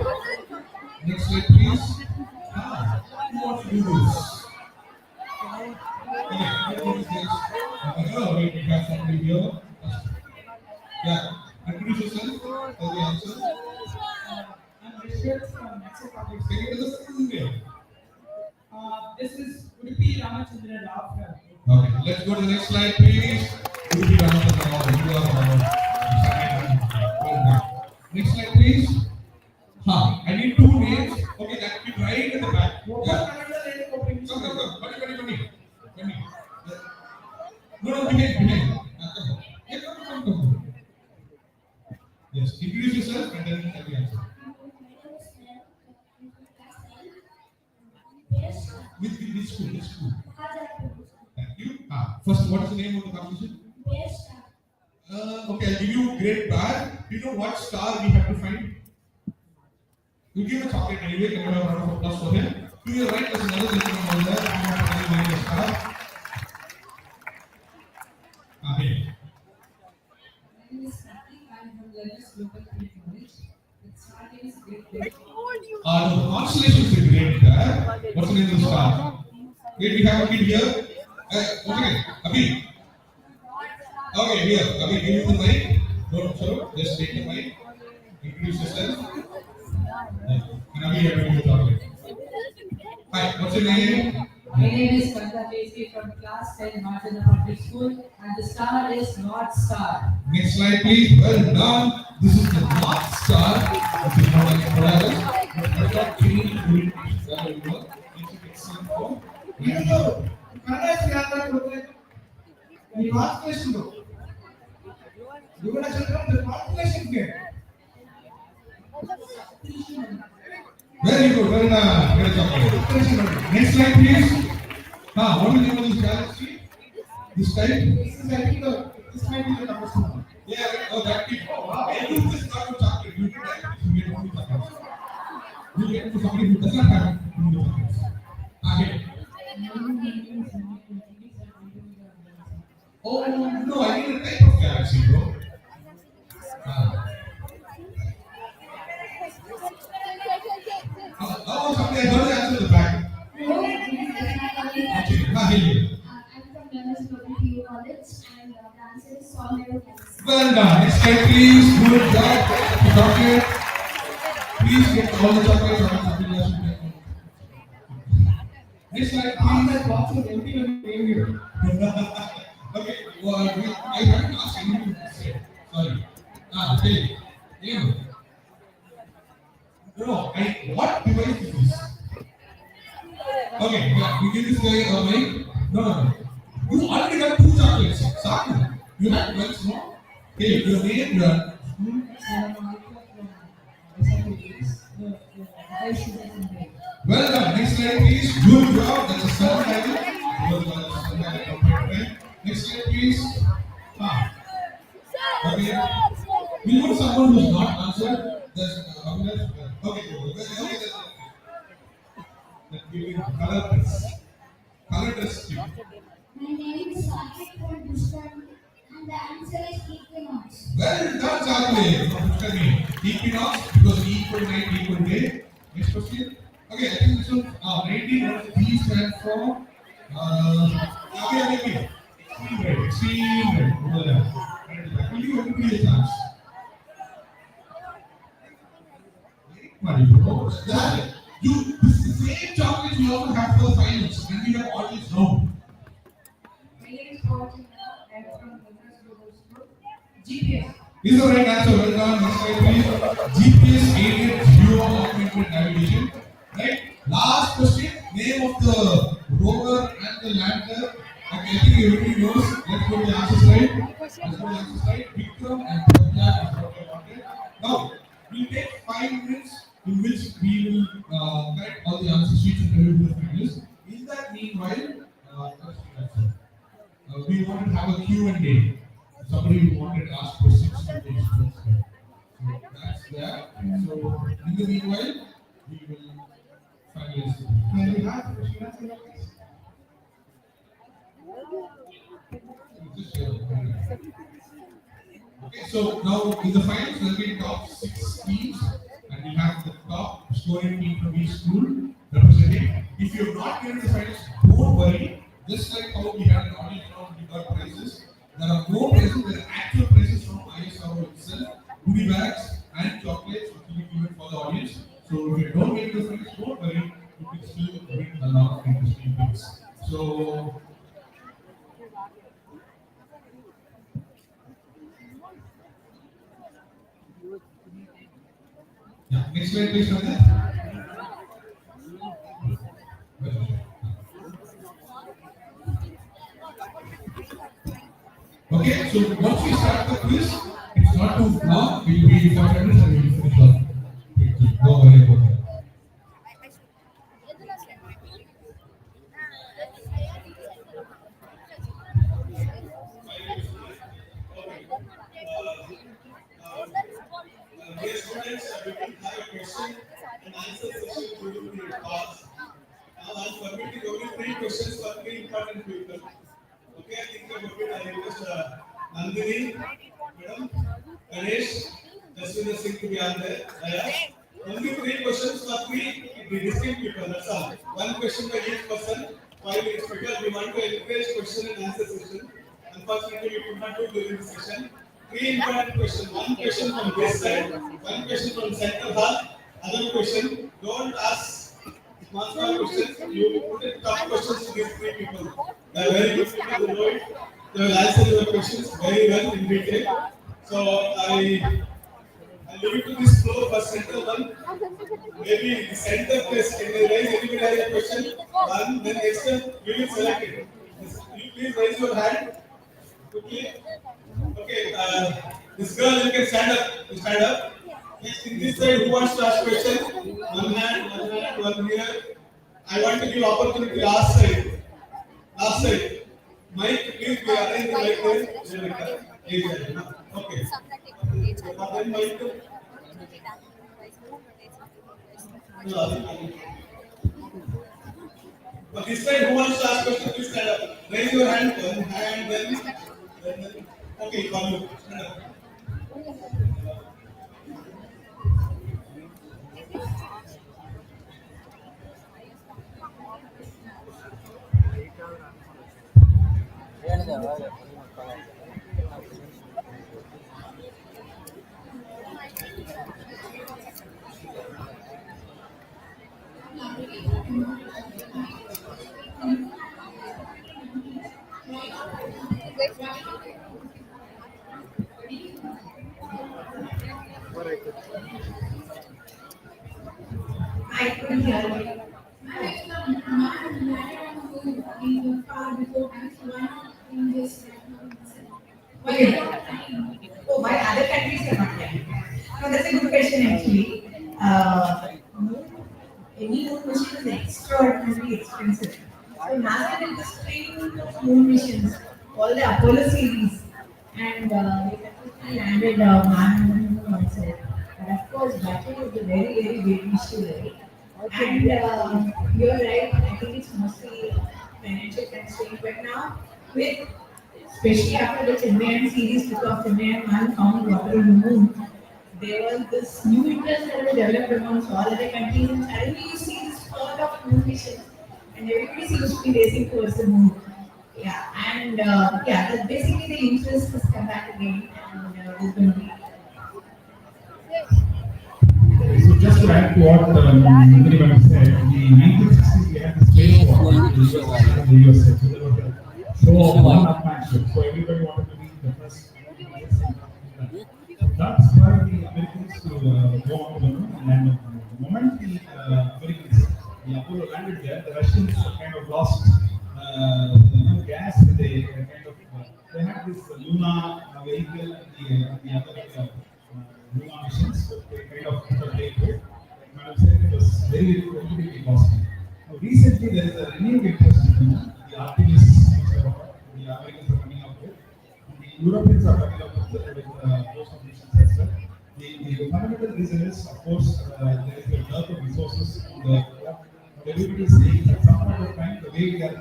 Next slide, please. Who wants to do this? Okay, what is this? Wait, we have somebody here. Yeah, introduce yourself. Tell the answer. I'm Richard from Nationl Public Take it to the full name. This is Udupi Ramachandra Rao from. Okay, let's go to the next slide, please. Udupi Ramachandra Rao, you are well done. Next slide, please. I need two names. Okay, that will be right at the back. Yeah. Come. No, behind. Come. Yeah, come. Yes, introduce yourself and then tell the answer. With which school? Thank you. First, what is the name of the competition? Okay, I'll give you grade bar. Do you know what star we have to find? You give a chocolate anyway. Can you have a round of applause for him? To your right, there's another gentleman over there. You have to find a star. Here. My name is Kathy. I am from Learners Global Field College. The star name is Great Day. The constellation is a great there. What's the name of the star? Wait, we have a kid here. Okay, Abhi. Okay, here. Abhi, give me the mic. Don't show. Just take the mic. Introduce yourself. And Abhi, you have to do the chocolate. Hi, what's your name? My name is Kanta Jayasri from class 10 Nationl Public School, and the star is North Star. Next slide, please. Well done. This is the North Star. Which is known as Polaris. It's got three green work. It's an excellent form. The constellation though. You will actually come to the constellation here. Very good. Well done. Great job. Next slide, please. What is the name of this galaxy? This type? This might be the number one. Yeah, that kid. I use this not to chocolate. You can get only chocolates. You get to somebody who does not have only chocolates. Here. Oh, no, I need a type of galaxy, bro. Something I heard the answer in the back. I'm from Learners Global Field College, and the answer is solid. Well done. Next slide, please. Good job. Chocolate. Please get all the chocolates out of something else. Next slide, I'm please. like watching everyone name here. Okay, well, I haven't asked anyone to say. Sorry. Okay. Yeah. No, what device is this? You had 12, no? Okay, your name, your High sugar content. well done. Next slide, please. Good job. That's a seven title. Good job. Seven title. Complete. Next slide, please. Ah, okay. We want someone who's not answered. That's Avinash. Okay, okay, that's giving color dress. Color dress. My name is Saket from Bushkan and the answer is equinox. Well done, Charlie. Look at me. Equinox because equal night, equal day. Next question. Okay, I think this one. 19. What does T stand for? Okay. Extreme right. Extreme right. Over there. Right. Will you everybody a chance? Money bro. That's it. You. This is the same chocolate we also have for the finals, and we have audience round. My name is Pawan. I'm from Nationl Global School. GPS. Is the right answer. Well done. Next slide, please. GPS aided geo augmented navigation. Right. Last question. Name of the rover and the lander. Okay, I think everybody knows. Let's go to the answer slide. Let's go to the answer slide. Vikram and Pragya is what I wanted. Now, we'll take 5 minutes in which we will write all the answer sheets and review the finalists. In that meanwhile, we wanted to have a Q&A. Somebody who wanted to ask questions to the experts. So that's there. So in the meanwhile, we will finalize it. Can we have Krishna say please? Just okay, so now in the finals, there will be top 6 teams, and we have the top scoring team from each school representing. If you have not been in the finals, don't worry. Just like how we had an audience round, we got prizes. There are no prizes, there are actual prizes from ISRO itself, goodie bags and chocolates which will be given for the audience. So if you don't make the finals, don't worry, you can still win a lot of interesting things. So yeah, next slide please, Ranga. Okay, so once we start the quiz, it's not too long, it will be 5 minutes and we will finish off quickly. Don't worry about that. Dear students, we will have a question and answer session during the class. Now I am submitting only 3 questions for 3 important people. Okay, I think about it. I request Nandini, Madam, Ganesh, Jaswina Singh to be on there. Only 3 questions for 3 distinct people. That's all. One question by each person. 5 minutes because we want to encourage question and answer session. Unfortunately, we could not do during the session. 3 important questions. One question from this side, one question from center hall, other question. Don't ask small questions. You put it tough questions to these 3 people. They are very good people. They know it. They will answer your questions very well in detail. So I leave it to this floor for center one. Maybe the center place. Can they raise anybody has a question? One, then next time we will select it. You please raise your hand quickly. Okay, this girl, you can stand up. You stand up. Yes, in this side, who wants to ask question? One here. I want to give opportunity last side. Last side. Mike, please be arranged like this. Okay. Then Mike. But this side, who wants to ask question? Please stand up. Raise your hand. One hand, then. Okay, call you. Stand up. I couldn't hear it. I was the man landed on the moon in the far before times, why not in this technology? Why Okay. Oh, why other countries are not like it? No, that's a good question actually. Moon, any moon mission is extraordinarily expensive. So NASA did this training of moon missions, all the Apollo series, and they successfully landed man on the moon also. But of course, budget is a very, very big issue, right? And you're right, I think it's mostly financial constraint. But now, with especially after the Chandrayaan series took off, Chandrayaan 1 found water on the moon, there was this new interest that was developed amongst all other countries, and suddenly you see this flood of moon missions, and everybody seems to be racing towards the moon. Yeah, and yeah, that's basically the interest has come back again, and there's going to be. So just to add to what everyone said, in the 1960s we had the space war between the US and the USA. So there was a show of one-upmanship. So everybody wanted to be the first to be this and first to be that. So that spurred the Americans to go on to the moon and land on the moon. The moment Americans, the Apollo landed there, the Russians kind of lost gas. They had this Luna vehicle and the other Luna missions. So they kind of put a break to it. Like Madam said, it was very, very prohibitively costly. Now, recently, there is a renewed interest in the moon. The Artemis mission rocket, the Americans are coming up with. And the Europeans are coming up with those missions as well. The fundamental reason is, of course, there is a dearth of resources on the earth. But everybody is saying at some point of time, the way we are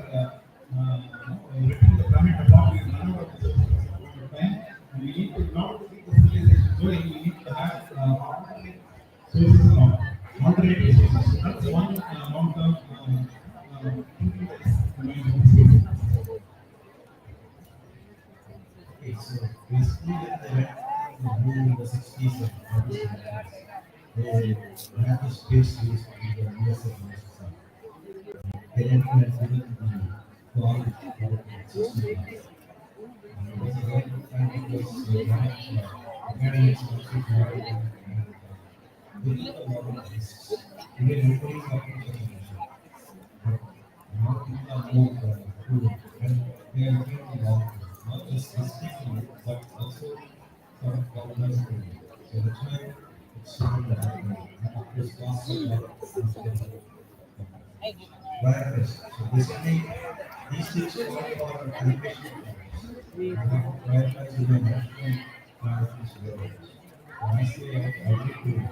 ripping the planet apart, we run out of resources at some point of time. And we need to, in order to keep the civilization going, we need to have alternate sources and alternate resources. So that's one long-term thinking that is going on. Okay, so basically when they went to the moon in the 60s and 70s, they had the space used in the US and USSR. They had given the call for the 60s. And it was a very good time because they had academics also provided and within the modern risks. Even nobody is talking such a mission. But now people are more prudent and they are looking at the long term, not just restricting it, but also sort of colonizing it. So that's why it's super important. And of course, costs are a lot of responsibility. Wireless. So basically, these things call for allocation of wireless. You have to prioritize your national priorities together. So I say I agree to it.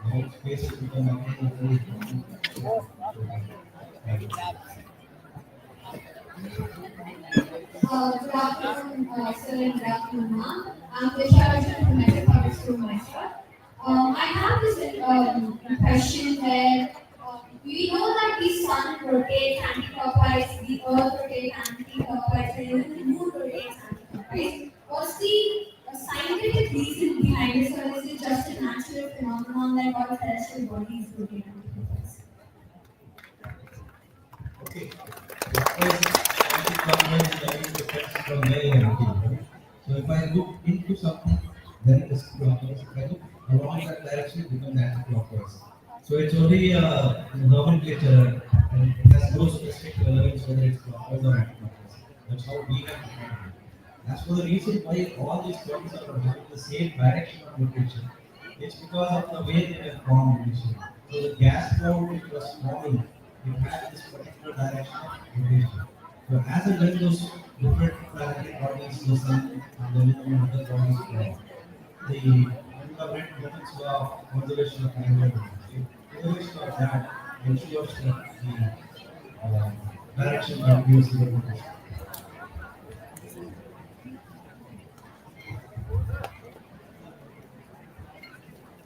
Now space has become again a very important issue. Good afternoon, sir, and good afternoon, ma'am. I'm Disha Arjun from Metro Public School myself. I have this impression where we know that the sun rotates anti-clockwise, the earth rotates anti-clockwise, and even the moon rotates anti-clockwise. What's the scientific reason behind it? So is it just a natural phenomenon that all celestial bodies rotate anti-clockwise? Okay. Because anti-clockwise again depends from where you are looking, right? So if I look into something, then it is clockwise. If I look along that direction, it becomes anti-clockwise. So it's only nomenclature and it has no specific relevance whether it's clockwise or anti-clockwise. That's how we have defined it. As for the reason why all these bodies are having the same direction of rotation, it's because of the way they were formed initially. So the gas cloud it was forming, it had this particular direction of rotation. So as and when those different planetary bodies, the sun and the moon and other bodies form, the fundamental limits of conservation of angular momentum. So conservation of that ensures that the direction continues in the rotation.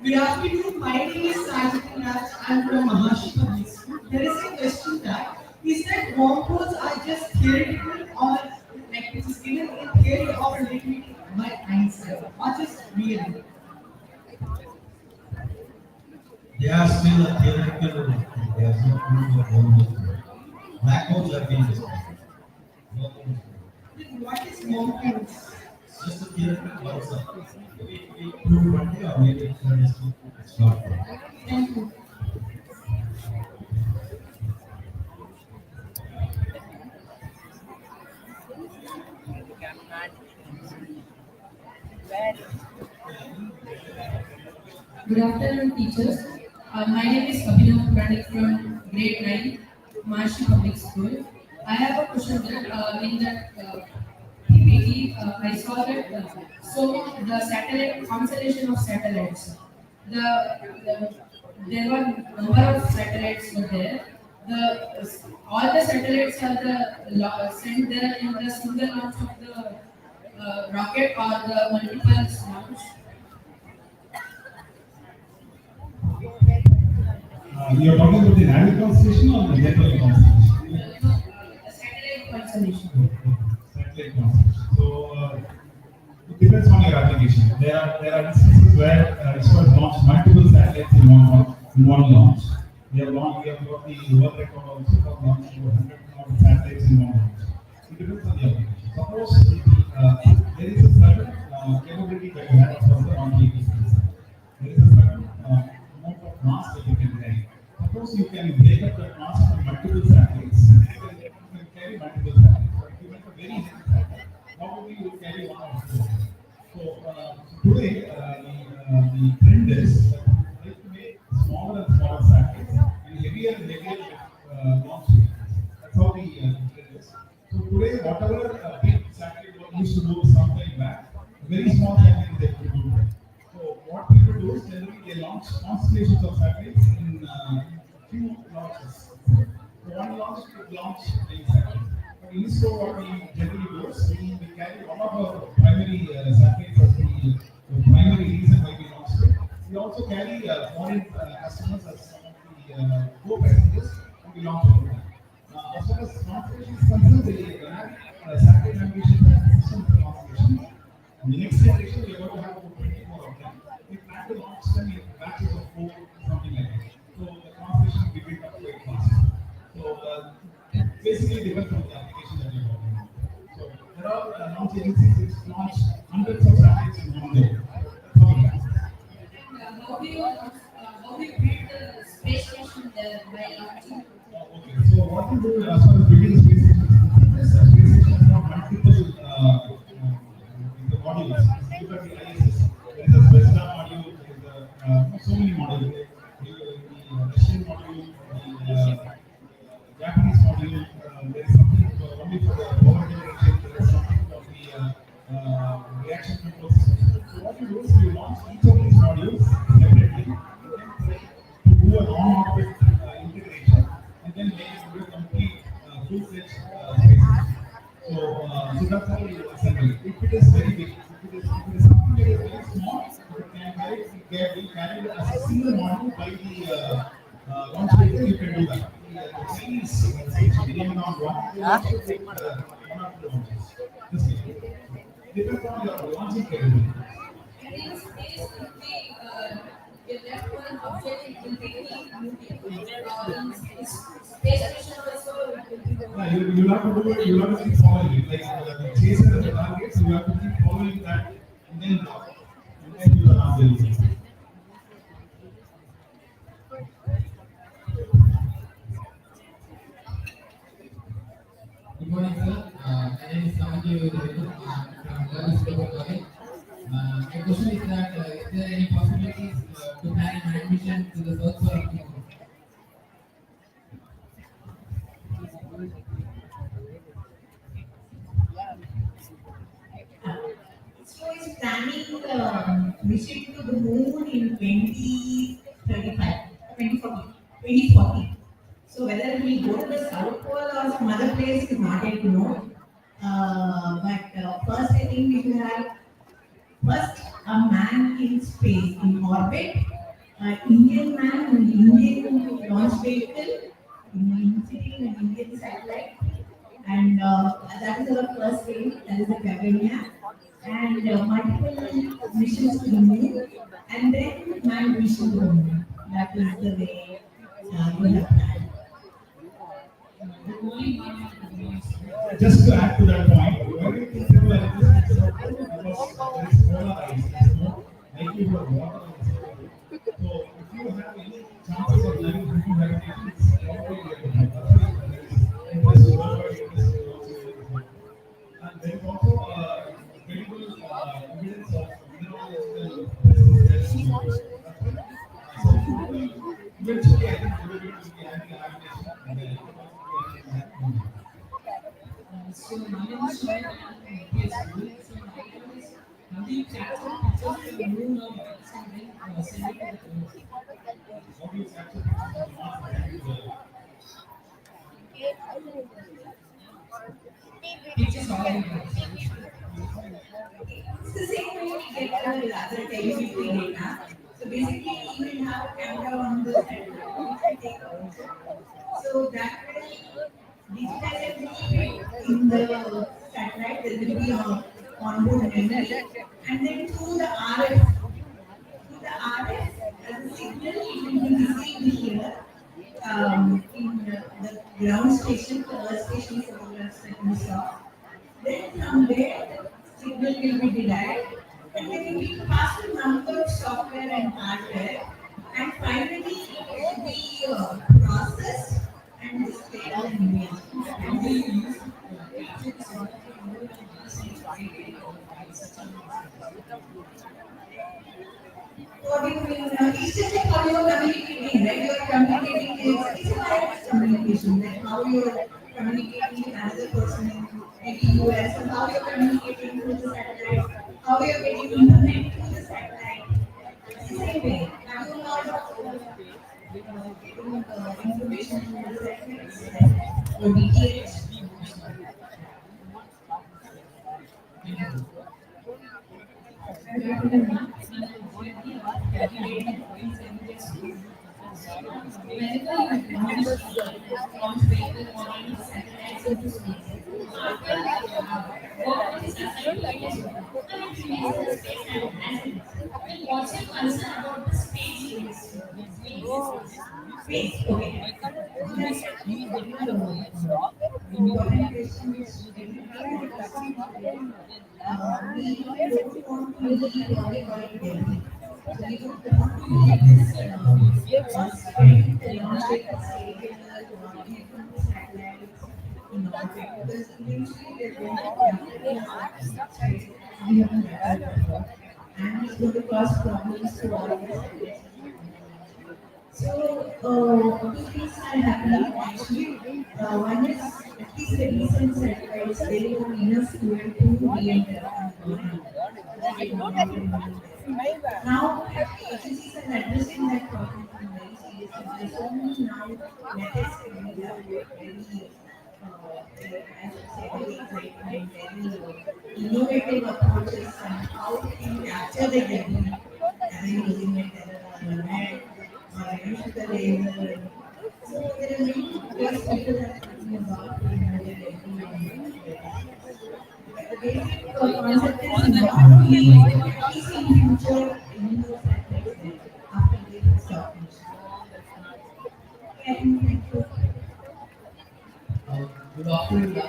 Good afternoon. My name is Sajid Raj. I'm from Maharshi Public School. There is a question that is that wormholes are just theoretical or like it is given in theory of relativity by Einstein or just real? They are still a theoretical thing. There is no proof of wormholes today. Black holes have been discovered. Wormholes no. Then what is wormholes? It's just a theoretical concept. Maybe it will be proved one day or maybe it's not. Thank you. Good afternoon, teachers. My name is Abhinav Puranik from grade 9, Maharshi Public School. I have a question that in that PPT, I saw that so the satellite constellation of satellites, the there were number of satellites were there. The all the satellites are sent there in the single launch of the rocket or the multiple launch. You're talking about the Navi constellation or the general constellation? Satellite constellation. Satellite constellation. So it depends on your application. There are instances where ISRO has launched multiple satellites in one launch. We have got the world record also for launching 100 satellites in one launch. It depends on the application. Suppose there is a certain capability that you have for the launch vehicles. There is a certain amount of mass that you can carry. Suppose you can break up that mass into multiple satellites, you can carry multiple satellites. So if you make a very heavy satellite, probably you will carry one or two. So today the trend is that we like to make smaller and smaller satellites and heavier and heavier launch vehicles. That's how the trend is. So today, whatever big satellite was used to do some time back, a very small satellite they could do today. So what people do is generally they launch constellations of satellites in few launches. So one launch could launch many satellites. But in ISRO, what we generally do is we carry one of our primary satellites as the primary reason why we launch it. We also carry foreign customers as some of the co-passengers and we launch over them. As far as constellation is concerned, the satellite navigation system is a constellation. In the next generation, we are going to have about 24 of them. We plan to launch them in batches of 4, something like that. So the constellation will be built up quite fast. So it basically depends on the application that you're talking about. So there are launch agencies which launch hundreds of satellites in one day. That's how it happens. How do you build the space station there by launching? Okay, so what we do as far as building a space station is concerned, space station has got multiple the modules. If you look at the ISS, there is a Vesta module, there is so many modules. The Russian module, the Japanese module, there is something only for the power generation, there is something for the reaction control system. So what you do is you launch each of these modules separately and then try to do an on-orbit integration and then make it into a complete full-fledged space station. So that's how you assemble it. If it is very big, if it is something that is very small, it can be carried as a single module by the launch vehicle. You can do that. The Chinese stage, Millennium 1, they also take one or two launches. This is it. Depends on your launching capability. And in space, if we left one object, it will be moving. In space station also, it will be Yeah, you have to do it, you have to keep following it. Like the chaser and the targets, you have to keep following that and then you are not very good. Good morning, sir. My name is Samanji Vedu. I'm from Level Global College. My question is that is there any possibilities to plan an admission to the South Pole of India? So is planning mission to the moon in 2035, 2040, 2040. So whether we go to the South Pole or some other place is not yet known. But first I think we should have first a man in space, in orbit, Indian man and Indian launch vehicle, sitting an Indian satellite, and that is our first aim, that is the Gaganya, and multiple missions to the moon, and then manned mission to the moon. That is the way we have planned. Just to add to that point, why do you think people are interested in South Pole? Because there is polar ice, there is no likelihood of water on the South Pole. So if you have any chances of living human habitation, it's probably going to happen. That's why there is interest, worldwide interest also. And there is also credible evidence of we capture pictures from the moon or Mars and then send it to the Earth? How do you capture pictures of Mars and Pictures all in Mars. It's the same way we get the other telemetry data. So basically, you will have a camera on the satellite. You can take a picture. So that will digitize everything in the satellite. There will be a onboard memory, and then through the RF as a signal, it will be received here in the ground station, the Earth station photographs that we saw. Then from there, signal will be derived and then it will be passed to number of software and hardware. And finally, it will be processed and displayed on an image. How do you use capture this data from moon and Mars and create it in such a What do you mean? It's just like how you are communicating, right? You are communicating, it's a wireless communication, like how you are communicating with another person in maybe US, or how you are communicating through the satellite, how you are getting internet through the satellite. It's the same way. Have you heard of getting information through the satellites, or DTH? Whenever you launch vehicle or any satellites into space, after what is assigned by the space and what's your concern about the space race? Space, okay. That's important question which everybody wants to know. We don't want to leave what we call it deadly. So we don't want to leave this spend the launch vehicle stadium or even the satellites in orbit because eventually they're going to rapidly space we haven't had before. And it's going to cause problems to all of us. So, two things are happening actually. One is at least the recent satellites, they have enough fuel to re-enter the program. Now, agencies are addressing that problem very seriously. There's so many now latest very, I should say, very excitement, very innovative approaches on how to capture the debris, either using it as a net or use the laser. So there are many ways people are talking about to remove the debris and the basic concept is not to leave at least in future any more satellites there after they stop mission. And thank you. Good afternoon, ma'am.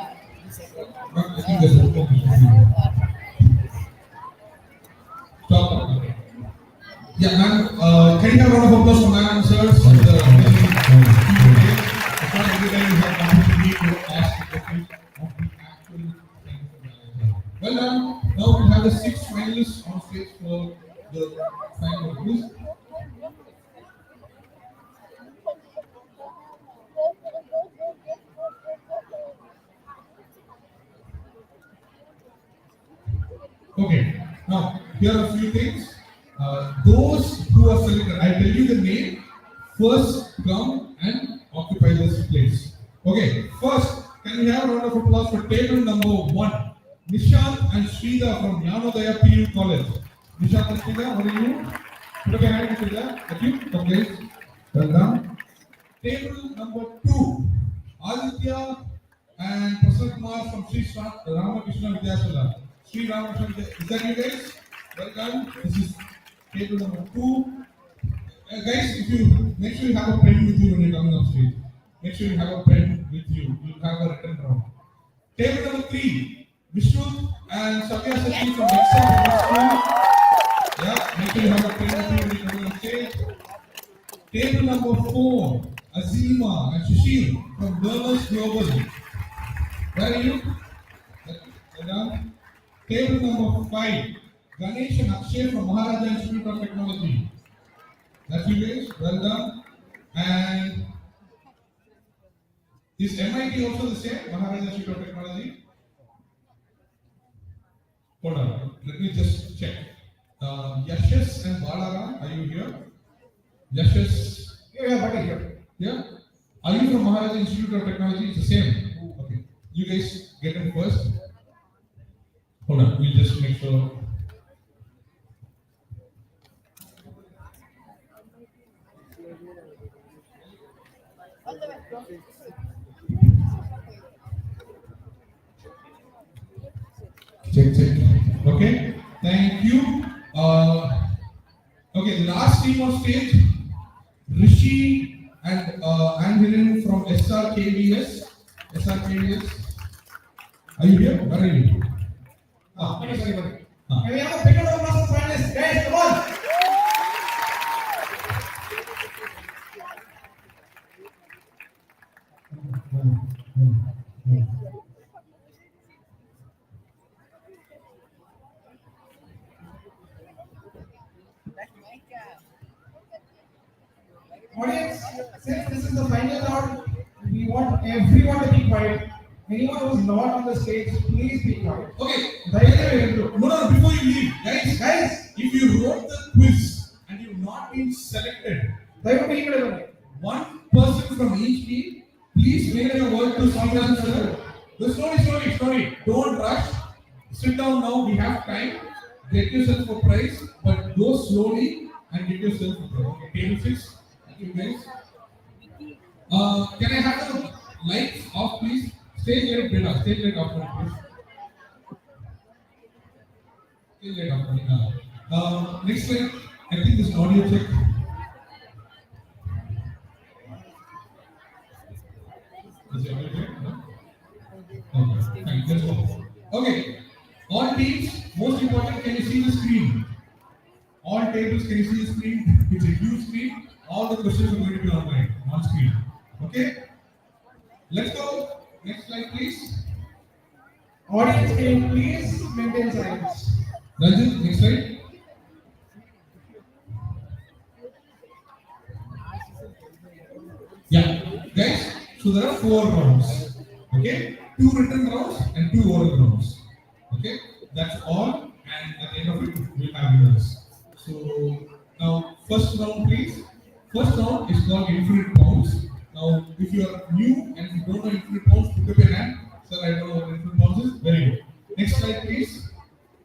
Ma'am, I think there's one more question. Stop. Okay. Yeah, ma'am. Can you have a round of applause for ma'am and sirs? And the amazing Q&A. It's not every time you have the opportunity to ask the questions of the actual technical manager. Well done. Now we have the 6 finalists on stage for the final quiz. Okay, now here are a few things. Those who are selected, I tell you the name. First, come and occupy this place. Okay, first, can we have a round of applause for table number 1? Nishant and Sridhar from Yanodaya PU College. Nishant and Sridhar, what are you? Put up your hand, Sridhar. Thank you. Come, please. Well done. Table number 2, Aditya and Prasad Kumar from Sri Ramakrishna Vidyasala. Sri Ramakrishna Vidya, is that you guys? Welcome. This is table number 2. Guys, if you make sure you have a pen with you when you're coming up stage. Make sure you have a pen with you. You have a written down. Table number 3, Vishnu and Savya Sati from Exam Public School. Yeah, make sure you have a pen with you when you're coming up stage. Table number 4, Azima and Shishir from Learners Global. Where are you? Well done. Table number 5, Ganesh and Akshay from Maharaja Institute of Technology. That's you guys. Well done. And is MIT also the same? Maharaja Institute of Technology? Hold on. Let me just check. Yashas and Balaram, are you here? Yashas, Yeah, buddy, here. yeah? Are you from Maharaja Institute of Technology? It's the same. Okay. You guys get in first. Hold on. We'll just make sure. Check, check. Okay. Thank you. Okay, the last team on stage, Rishi and Angelin from SRKVS. SRKVS. Are you here? Where are you? Buddy, buddy, buddy. Ah. Can we have a big round of applause for finalists? Guys, come on! Audience, since this is the final round, we want everyone to be quiet. Anyone who's not on the stage, please be quiet. Okay. Right. No, before you leave, guys, if you wrote the quiz and you've not been selected, one person from each team, please make a word to someone. Slowly. Don't rush. Sit down now. We have time. Get yourself a prize, but go slowly and get yourself a prize. Okay, table 6. Thank you guys. Can I have the lights off, please? Stage light off, please. Stage light off. Next slide. I think this is an audio check. Is it audio check? No? Okay, fine. Let's go. Okay. All teams, most important, can you see the screen? All tables, can you see the screen? It's a huge screen. All the questions are going to be online, on screen. Okay? Let's go. Next slide, please. Audience, can you please maintain silence? Ranjit, next slide. Yeah, guys, so there are 4 rounds. Okay? 2 written rounds and 2 oral rounds. Okay? That's all. And at the end of it, we'll have winners. So, now, first round, please. First round is called infinite pounds. Now, if you are new and you don't know infinite pounds, put up your hand. Sir, I don't know what infinite pounds is. Very good. Next slide, please.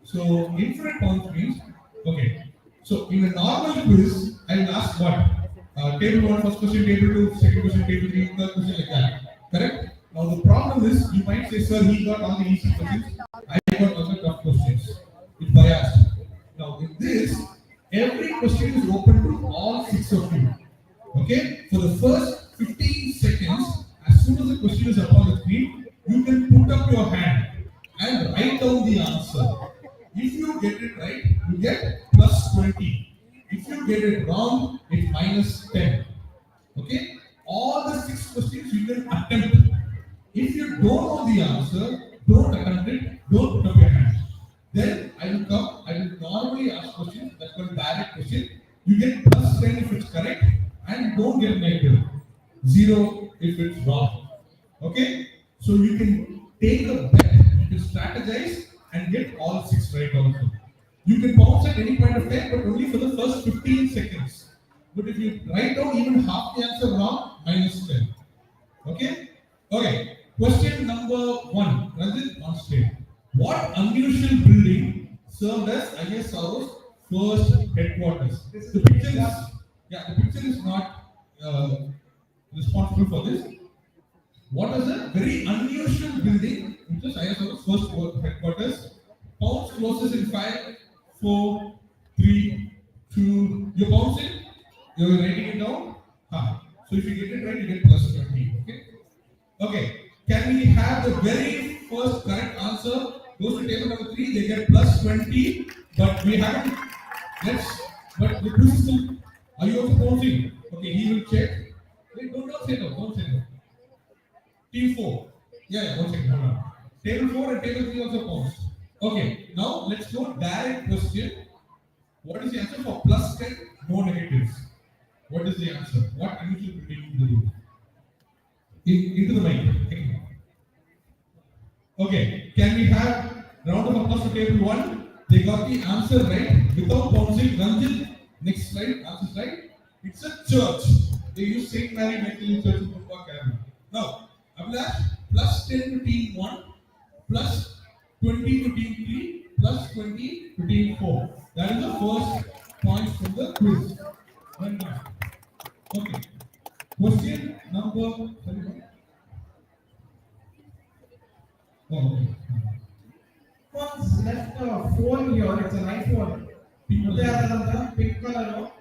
So, infinite pounds means, okay. So, in a normal quiz, I will ask what? Table 1, first question, table 2, second question, table 3, third question, like that. Correct? Now, the problem is, you might say, sir, he got all the easy questions. I got all the tough questions. It's biased. Now, in this, every question is open to all 6 of you. Okay? For the first 15 seconds, as soon as the question is up on the screen, you can put up your hand and write down the answer. If you get it right, you get plus 20. If you get it wrong, it's minus 10. Okay? All the 6 questions you can attempt. If you don't know the answer, don't attempt it, don't put up your hand. Then I will come, I will normally ask questions, that's called direct question. You get plus 10 if it's correct, and don't get negative. 0 if it's wrong. Okay? So you can take a bet, you can strategize and get all 6 right also. You can bounce at any point of time, but only for the first 15 seconds. But if you write down even half the answer wrong, minus 10. Okay? Okay. Question number 1. Ranjit, on stage. What unusual building served as ISRO's first headquarters? The picture is not responsible for this. What is a very unusual building which is ISRO's first headquarters? Pounds closes in 5, 4, 3, 2. You're bouncing? You're writing it down? So if you get it right, you get plus 20. Okay? Okay. Can we have the very first correct answer? Goes to table number 3, they get plus 20. But we haven't. But the quiz is still. Are you also bouncing? Okay, he will check. Wait, don't say no. Don't say no. Team 4. Yeah, 1 second. Hold on. Table 4 and table 3 also bounce. Okay, now let's go direct question. What is the answer for plus 10, no negatives? What is the answer? What unusual building do you do? Into the mic. Okay, can we have Round of applause to table 1. They got the answer right without bouncing. Ranjit, next slide, answer slide. It's a church. They use St. Mary Magdalene Church in Pumba, Kerala. Now, Abhilash, plus 10 to team 1, plus 20 to team 3, plus 20 to team 4. That is the first point from the quiz. Well done. Okay. Question number. Sorry, oh, okay. One's left a phone here, it's an iPhone. What are the pink color?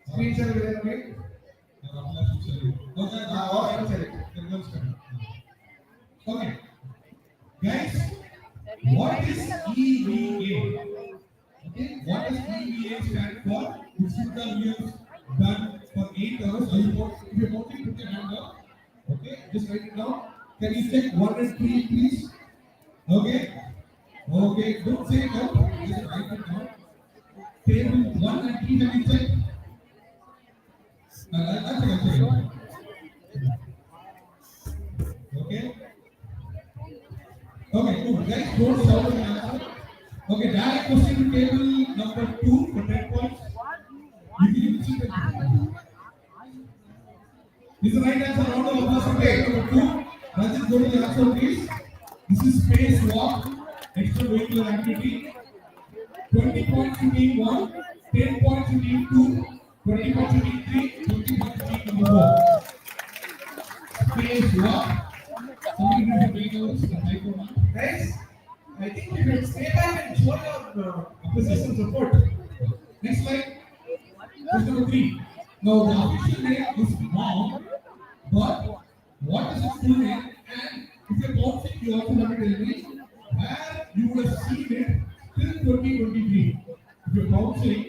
Screen share with it. Okay. Guys, what is EVA? Okay, what does EVA stand for? Which is the years done for 8 hours. If you're counting, put your hand up. Okay, just write it down. Can you check 1 and 3, please? Okay. Okay, don't say it out. Just write it down. Table 1 and 3, can you check? I think I'll check. Okay. Okay, cool. Guys, don't shout the answer. Okay, direct question to table number 2 for 10 points. You can use it. This is the right answer. Round of applause for table number 2. Rajit, go to the answer, please. This is spacewalk, extravehicular activity. 20 points to team 1, 10 points to team 2, 20 points to team 3, 20 points to team number 4. Spacewalk. Something to do with the Guys, I think we will stay back and show your appreciation support. Next slide. Question number 3. Now the official name is mom, but what is its full name? And if you're bouncing, you also have to tell me where you would have seen it till 2023. If you're bouncing,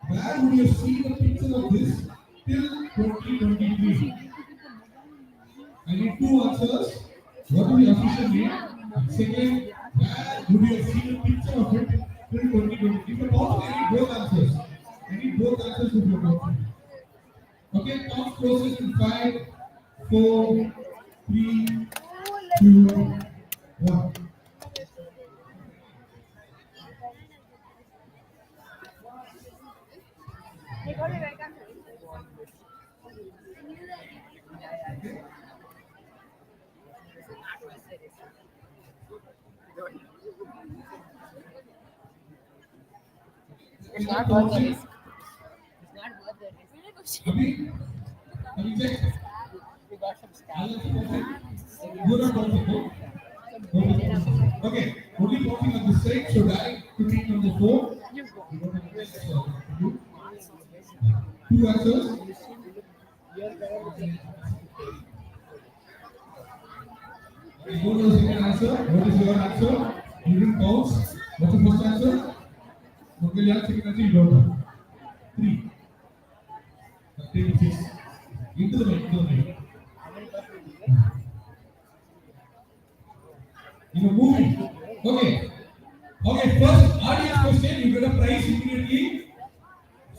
where would you have seen the picture of this till 2023? I need 2 answers. What is the official name? Second, where would you have seen a picture of it till 2023? If you're bouncing, I need both answers. I need both answers if you're bouncing. Okay, count closes in 5, 4, 3, 2, 1. It's not worth the risk. It's not worth the risk. Abhi, have you checked? We got some I'll scam. let you bouncing. You're not bouncing, no? Okay, only bouncing on this side, so direct to team number 4. You don't have to check, so you. 2 answers. Okay, go to the second answer. What is your answer? You didn't bounce. What's the first answer? Okay, yeah, second answer you don't know. 3. Table 6. Into the middle. In a movie. Okay. Okay, first audience question, you get a prize immediately.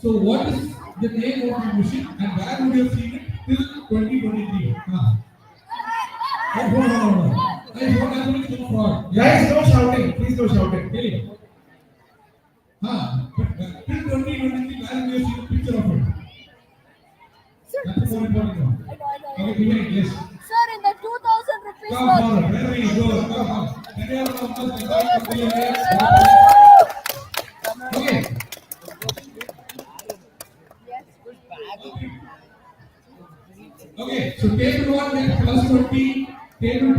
So what is the name of the machine and where would you have seen it till 2023? Oh, no. I don't have any fraud. Guys, no shouting. Please no shouting. Really? But till 2023, where would you have seen a picture of it? That's the more important one. Okay, behind, yes. Sir, in the 2000 rupees Come note. on, very good. Come on. Can you have a numbers? Okay. Okay, so table 1 gets plus 20, table 2,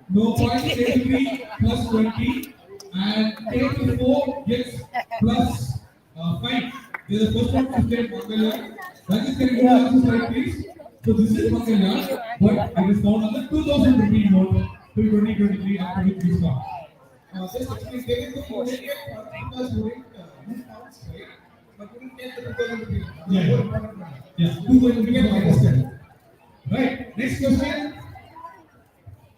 no points, table 3 plus 20, and table 4 gets plus 5. This is the first one to state Mangalya. Rajit, can you give the answer slide, please? So this is Mangalya, but it is found on the 2000 rupee note till 2023 after which we start. Just actually, they will go only get because you didn't pounds, right? But you didn't get the 2000 rupees. Yeah, 2000 rupees I understand. Right, next question.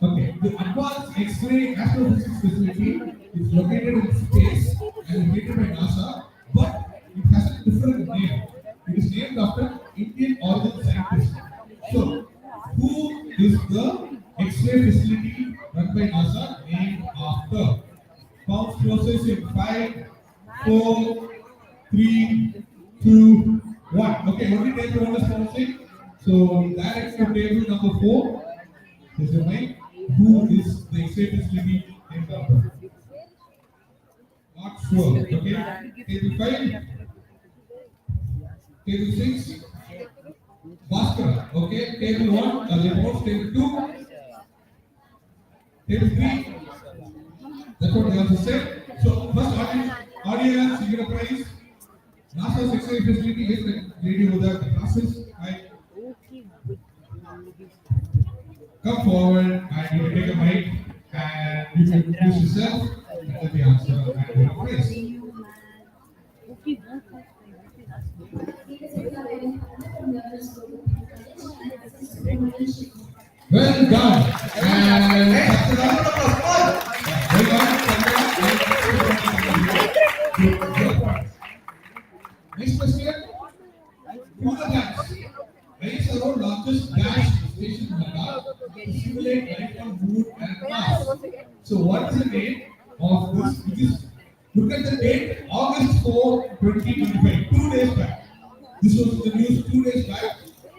Okay, the advanced X-ray astrophysics facility is located in space and rated by NASA, but it has a different name. It is named after Indian origin scientist. So, who is the X-ray facility run by NASA named process in 5, 4, 3, 2, 1. Okay, only table 1 is processing. So direct to table number 4. Is the mic. Who is the excited lady in number? Not sure. Okay. Table 5, table 6, Bhaskara. Okay. Table 1, reports. Table 2, table 3. That's what they also said. So first audience, you get a prize. Nationl Space facility is the lady over there, the classes. Right? Come forward and you take a mic and you can introduce yourself and then the answer and get a prize. Well done. And that's the round of applause. Well done. Next question. Who the gas? Race the road largest gas station in the car to simulate life on Moon and Mars. So what is the name of this? Look at the date, August 4, 2025, 2 days back. This was in the news 2 days back.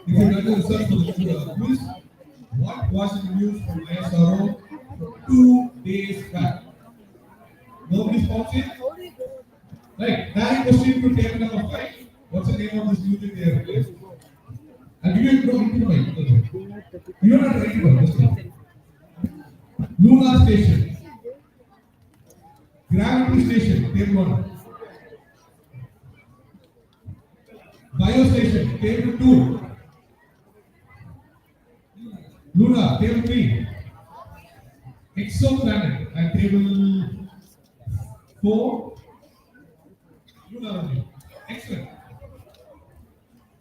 If you run the research for the quiz, what was in the news from ISRO 2 days back? Nobody spoke it? Right, direct question to table number 5. What's the name of this new thing they have replaced? I'll give you a clue into my. You don't have to write it down, just write. Lunar Station. Gravity Station, table 1. Biostation, table 2. Lunar, table 3. Exoplanet, and table 4. Lunar only. Excellent.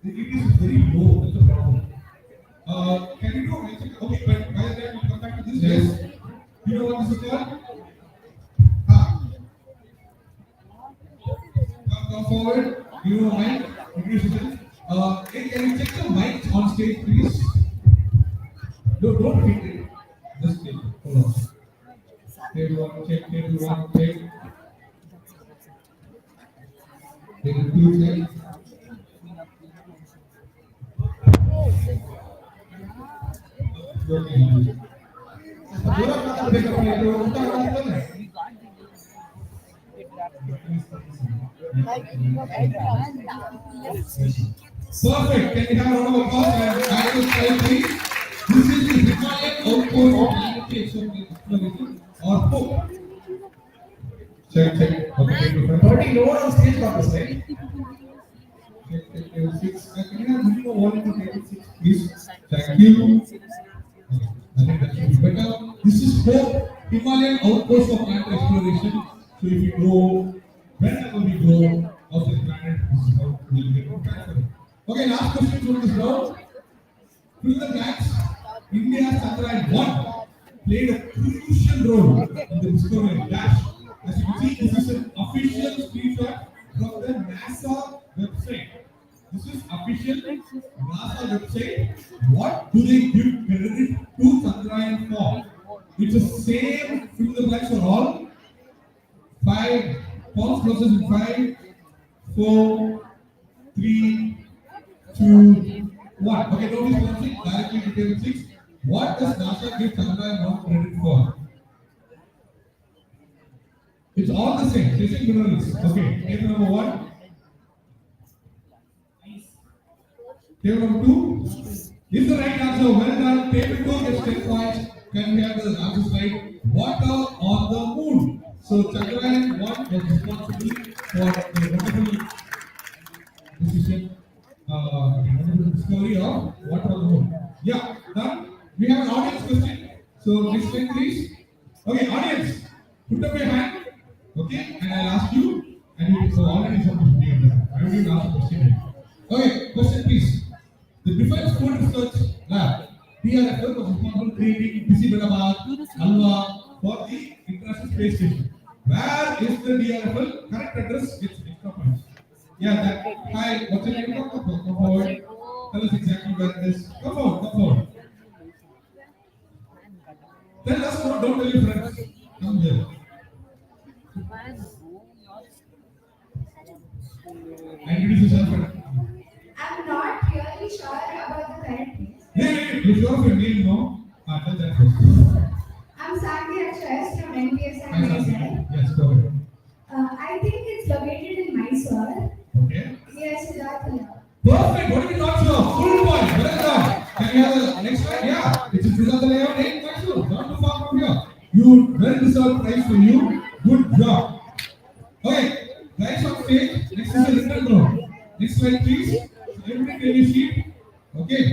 It is very low, that's a problem. Can you do it? Okay, but by the time we come back to this, yes. You know what this is called? Come forward. You know mic. Introduce yourself. Can you check the mic on stage, please? No, don't hit it. Just take it. Hold on. Table 1, check. Table 1, check. Table 2, check. Perfect. Can you have a round of applause? And I will tell please. This is the Himalayan outpost of planetary exploration or HOPE. Check. Okay, Already no one on stage got this, right? Check, table 6. Can you have minimum volume to table 6, please? Thank you. I think that should be better. This is HOPE, Himalayan outpost of planetary exploration. So if you go, whenever we go off the planet, this is how we will get transferred. Okay, last question from this round. Fill the blanks. India's Chandrayaan-1 played a crucial role in the discovery of Dash. As you can see, this is an official screenshot from the NASA website. This is official NASA website. What do they give credit to Chandrayaan for? It's the same fill the blanks for all. 5, pause process in 5, 4, 3, 2, 1. Okay, notice one thing, directly to table 6. What does NASA give Chandrayaan-1 credit for? It's all the same, chasing minerals. Okay, table number 1. Table number 2 is the right answer. Well done. Table 2 gets 10 points. Can we have the answers right? Water on the moon. So Chandrayaan-1 was responsible for the wonderful decision, wonderful discovery of water on the moon. Yeah, done. We have an audience question. So next slide, please. Okay, audience, put up your hand. Okay, and I'll ask you, and you so already something to do. I will even ask a question. Okay, question please. The Defense Food Research Lab, DRFL, was responsible for creating Bisibedabad, Alwa for the International Space Station. Where is the DRFL? Correct address, it's extra points. Yeah, that. Hi, what's your name? Come forward. Tell us exactly where it is. Come forward. Tell us, don't tell your friends. Come here. you sure of your name? No. Tell that first. I'm Sakti Akshayas from NPS Hi, and Sakshi. ASL. Yes, go ahead. I think it's located in Mysore. Okay. Yes, Siddhartha. Perfect. What are we not sure? Full point. Well done. Can we have the next slide? Yeah. It is Siddhartha layout. Hey, Mysore. Not too far from here. You well deserved prize for you. Good job. Okay. Guys on stage. Next is the written round. Next slide, please. Everybody take a sheet. Okay.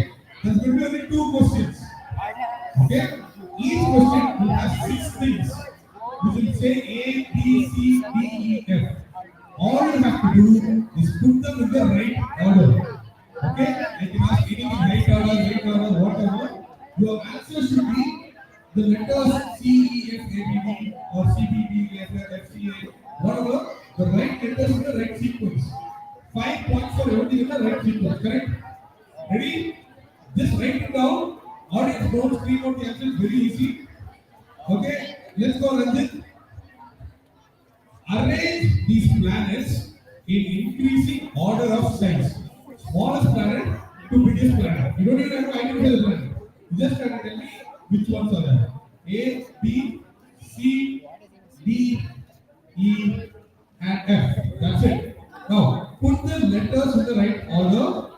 There's going to be only two questions. Okay? Each question will have 6 things. Which will say A, B, C, D, E, F. All you have to do is put them in the right order. Okay? I can ask anything right order, whatever. Your answer should be the letters C, E, F, A, B, D or C, B, D, F, F, C, A, whatever. The right letters in the right sequence. 5 points for everything in the right sequence. Correct? Ready? Just write it down. Audience, don't scream out the answers. Very easy. Okay, let's go, Ranjit. Arrange these planets in increasing order of size. Smallest planet to biggest planet. You don't even have to identify the planet. You just have to tell me which ones are there. A, B, C, D, E, and F. That's it. Now, put the letters in the right order.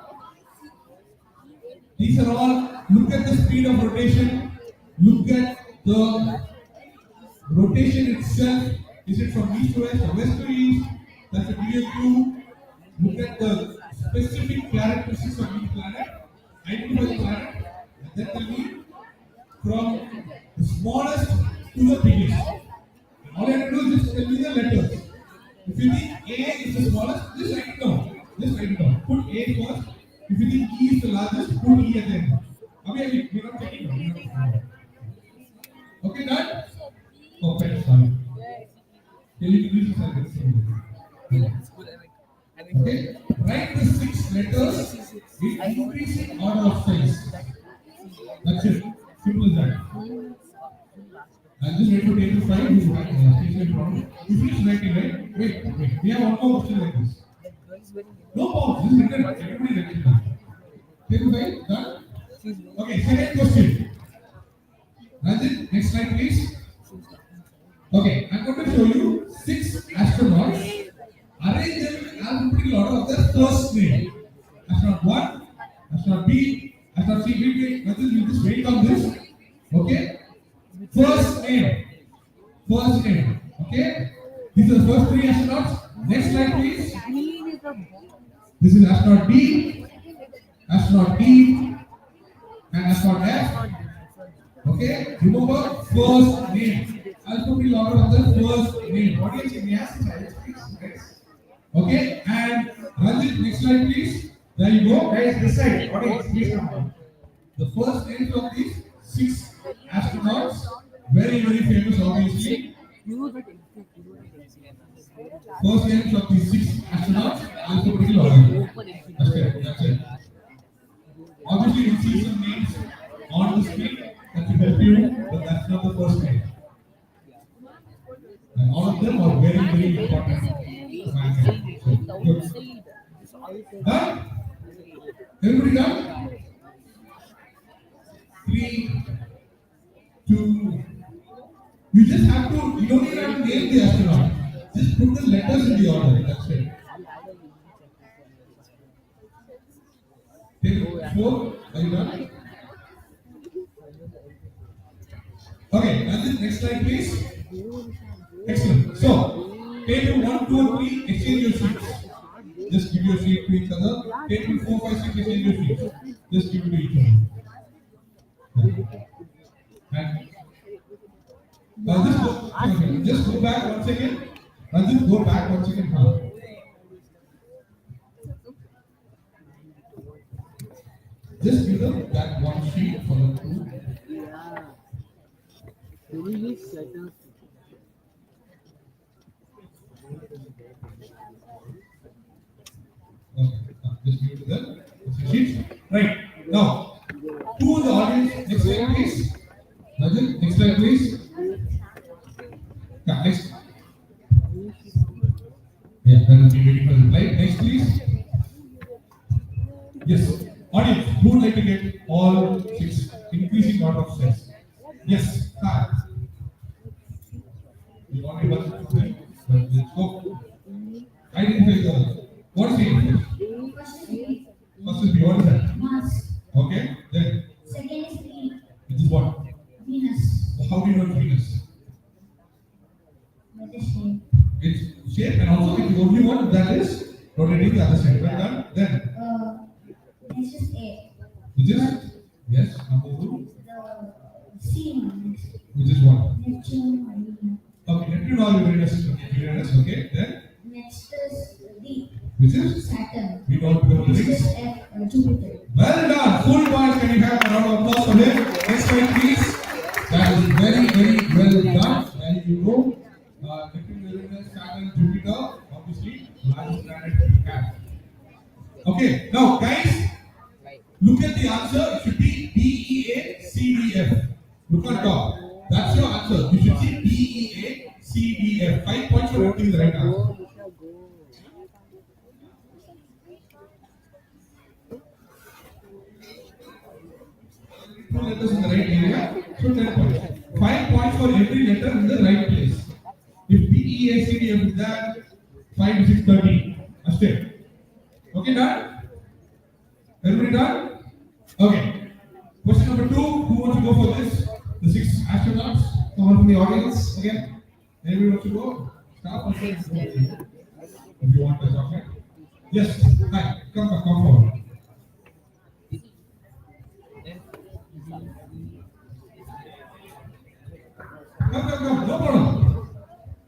These are all, look at the speed of rotation, look at the rotation itself. Is it from east to west or west to east? That's a clear clue. Look at the specific characteristics of each planet, identify the planet, and then tell me from the smallest to the biggest. And all you have to do is just tell me the letters. If you think A is the smallest, just write it down. Just write it down. Put A first. If you think E is the largest, put E at the end. Okay, we're not checking now. Okay, done? Perfect, sorry. Can you please okay, write the 6 letters in increasing order of size. That's it. Simple as that. I'm just ready to take the 5. You have statement problem. You finish writing, right? Wait. We have one more question like this. No pause. Just written. Everybody write it down. Take the 5. Done? Okay, second question. Ranjit, next slide, please. Okay, I'm going to show you 6 astronauts. Arrange them in alphabetical order of their first name. Astronaut 1, astronaut B, astronaut C. Wait. Ranjit, you just wait on this. Okay? First name. Okay? These are the first 3 astronauts. Next slide, please. This is astronaut B, astronaut D, and astronaut F. Okay? Remember, first name. Alphabetical order of the first name. Audience, can you ask the challenge, please? Okay? And Ranjit, next slide, please. There you go. Guys, this side. Audience, please come on. The first names of these 6 astronauts, very famous, obviously. First names of these 6 astronauts, alphabetical order. That's it. Obviously, you see some names on the screen that will help you, but that's not the first name. And all of them are very important. So, good. Done? Everybody done? 3, 2. You just have to, you don't even have to name the astronaut. Just put the letters in the order. That's it. Take 4. Are you done? Okay, and next slide, please. Excellent. So, table 1, 2, and 3, exchange your sheets. Just give your sheet to each other. Table 4, 5, 6, exchange your sheets. Just give it to each other. And just go back 1 second. And just go back 1 second. Just give them that one sheet for the 2. Okay, just give it to them. Sheets. Right. Now, to the audience, next slide, please. Rajat, next slide, please. Yeah, next. Yeah, then we'll be waiting for the reply. Next, please. Yes. Audience, who would like to get all 6 facing lot of stress. Yes, hi. You want to work with me? Let's go. Identify the what is the First is B. first is B. What is that? Mars. Okay. Then Second is E. which is what? Venus. How do you know Venus? With the shape. Its shape and also it's the only one that is rotating the other side. Well done. Then Next is A. which is yes, number two. The C one. Which is what? Neptune or Venus. Okay, Neptune or Uranus. Okay, Uranus. Okay. Then Next is D. which is Saturn. we don't know the Next is rings. F. Jupiter. Well done. Full points. Can you have a round of applause for him? Next slide, please. That is very, very well done. And you know, Neptune, Uranus, Saturn, Jupiter, obviously, largest planet we have. Okay, now guys, look at the answer. It should be B, E, A, C, D, F. Look at top. That's your answer. You should see B, E, A, C, D, F. 5 points for getting the right answer. Two letters in the right area, so 10 points. 5 points for every letter in the right place. If B, E, A, C, D, F is that, 5 to 6, 13. Ashte. Okay, done? Everybody done? Okay. Question number 2. Who wants to go for this? The 6 astronauts? Someone from the audience again? Anybody wants to go? Stop or say go. If you want the chocolate. Yes. Hi. Come forward. Come. No problem.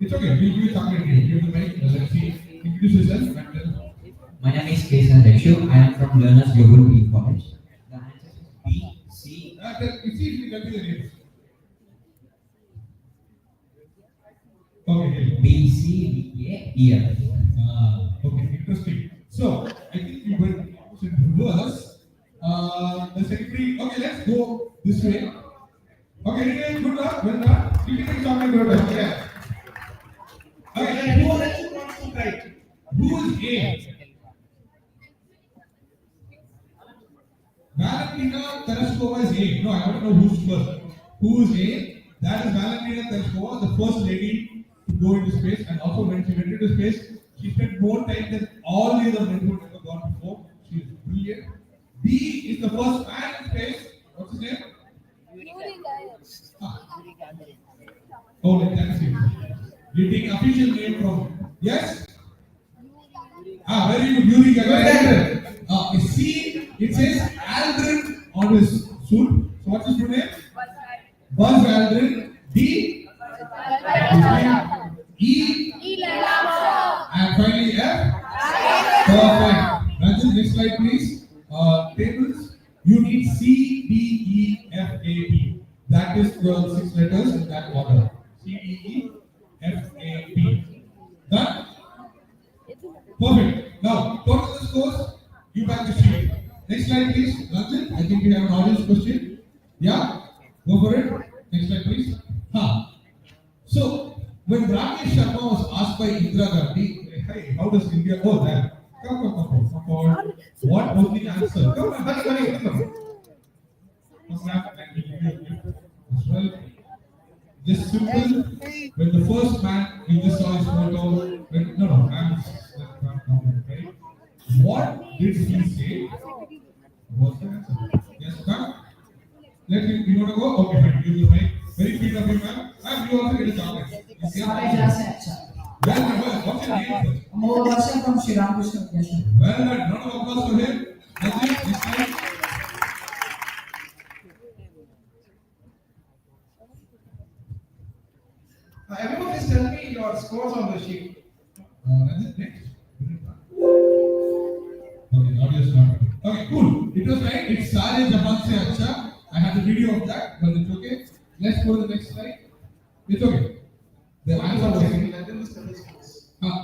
It's okay. We'll give you chocolate here. Give the mic. Let's see. Introduce yourself and then. My name is Kesan Rekshu. I am from Learners Global B College. The answer is B, C. It's easy to get the names. Okay. B, C, D, A, E, F. Okay. Interesting. So I think we went in reverse. The secretary. Okay. Let's go this way. Okay. Anyway, good luck. Well done. You can take chocolate. Good luck. Yeah. Okay. Who wants to try? Who is A? Valentina Tereshkova is A. No, I want to know who's first. Who is A? That is Valentina Tereshkova, the first lady to go into space. And also when she went into space, she spent more time than all the other men who had ever gone before. She is brilliant. B is the first man in space. What's his name? Oh, like that's it. You take official name from. Yes? Very good. Yuri Gagarin. C, it says Aldrin on his suit. So what's his full name? Buzz Aldrin. D. E. And finally F. Perfect. Ranjan, next slide please. Tables. You need C, D, E, F, A, P. That is the 6 letters in that order. C, D, E, F, A, P. Done? Perfect. Now, total the scores. You back the sheet. Next slide, please. Ranjan, I think we have an audience question. Yeah? Go for it. Next slide, please. So, when Rakesh Sharma was asked by Indira Gandhi, hey, how does India go there? Come forward. What was the answer? Come on, come. Come back and give you a gift as well. Just simple. When the first man, you just saw his photo. Okay. What did he say? What's the answer? Yes, come. You want to go? Okay, fine. You will make very quick of you, ma'am. And you also get a chocolate. Well, what's your name? More Varsha from Sri Ramakrishna Foundation. Well done. Round of applause for him. That's it. Next slide. Everyone just tell me your scores on the sheet. That's it. Next. Okay, audio is not. Okay, cool. It was right. It's Sare Japan se acha. I have the video of that, but it's okay. Let's go to the next slide. It's okay. The answer was.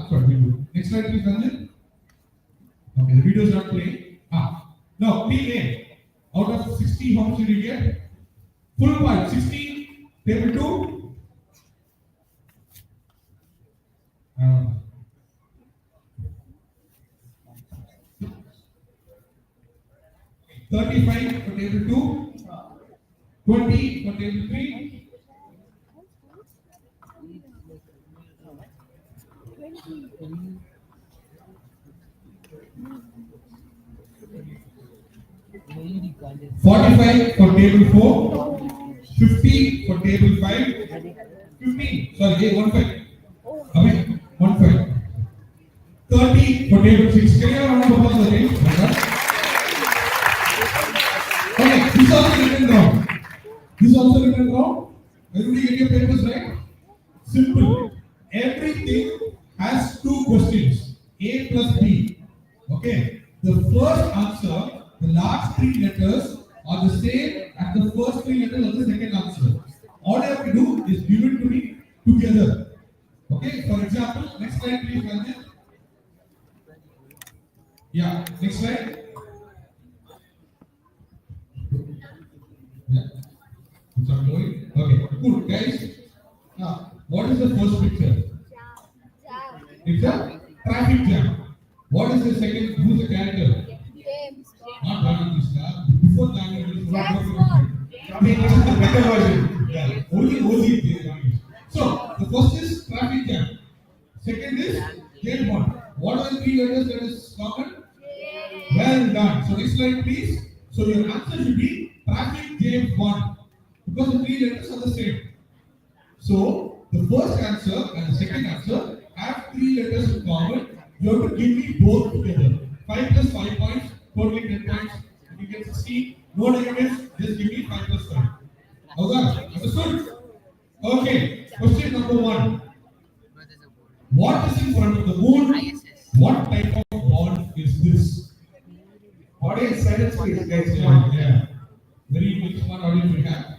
Sorry, we do. Next slide, please, Ranjan. Okay, the video is not playing. Now, PA. Out of 60, how much did you get? Full point. 60. Table 2. 35 for table 2. 20 for table 3. 45 for table 4. 50 for table 5. 15. Sorry, hey, 1 5. Okay, 1 5. 30 for table 6. Can you have a round of applause again? Okay, this is also written down. This is also written down. Everybody get your papers right? Simple. Everything has two questions. A plus B. Okay. The first answer, the last three letters are the same as the first three letters of the second answer. All I have to do is give it to me together. Okay. For example, next slide please, Ranjit. Yeah. Next slide. Yeah. It's not going. Okay. Good, guys. Now, what is the first picture? It's a traffic jam. What is the second? Who's the character? Not Daniel Krishna. Before Daniel Krishna. This is the better version. Yeah. Only Daniel. So the first is traffic jam. Second is jail bond. What are the three letters that is common? Well done. So next slide, please. So your answer should be traffic jam bond because the three letters are the same. So the first answer and the second answer have three letters in common. You have to give me both together. 5 plus 5 points, totally 10 points. If you get 16, no negatives, just give me 5 plus 5. Okay, understood? Okay, question number 1. What is in front of the moon? What type of bond is this? Audience, silence please, guys. Yeah. Very smart audience we have.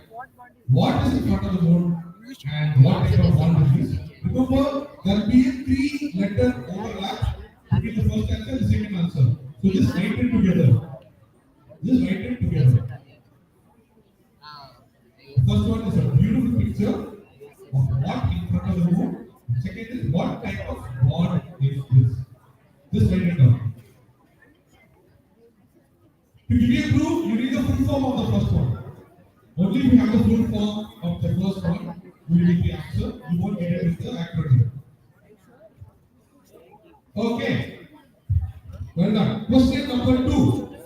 What is in front of the moon and what type of bond is this? Remember, there will be a 3-letter overlap between the first answer and the second answer. So just write it together. Just write it together. First one is a beautiful picture of what in front of the moon. Second is what type of bond is this? Just write it down. To give you a proof, you need the full form of the first one. Only if you have the full form of the first one, you will get the answer. You won't get it with the acronym. Okay. Well done. Question number 2.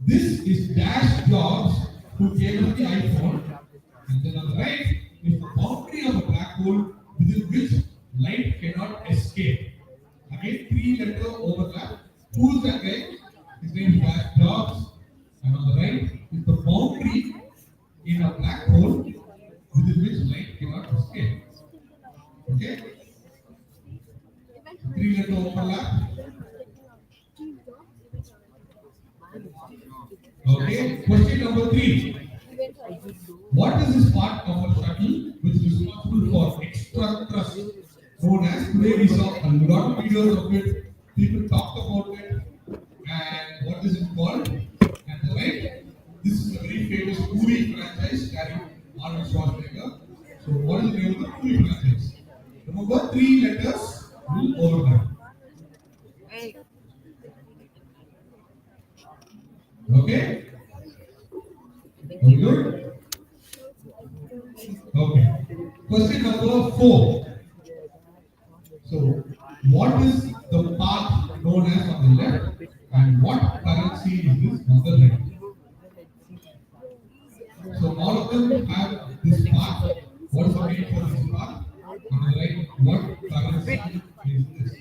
This is Dash Jobs who gave us the iPhone. And then on the right is the boundary of a black hole within which light cannot escape. Again, 3-letter overlap. Who is that guy? His name is Dash Jobs. And on the right is the boundary in a black hole within which light cannot escape. Okay? 3-letter overlap. Okay, question number 3. What is this part of a shuttle which is responsible for extra thrust? Known as, today we saw a lot of videos of it, people talked about it, and what is it called? And the right, this is a very famous movie franchise starring Arnold Schwarzenegger. So what is the name of the movie franchise? Remember, 3 letters will overlap. Okay? Very good. Okay. Question number 4. So, what is the path known as on the left, and what currency is this on the right? So, all of them have this path. What is the name for this path? On the right, what currency is this?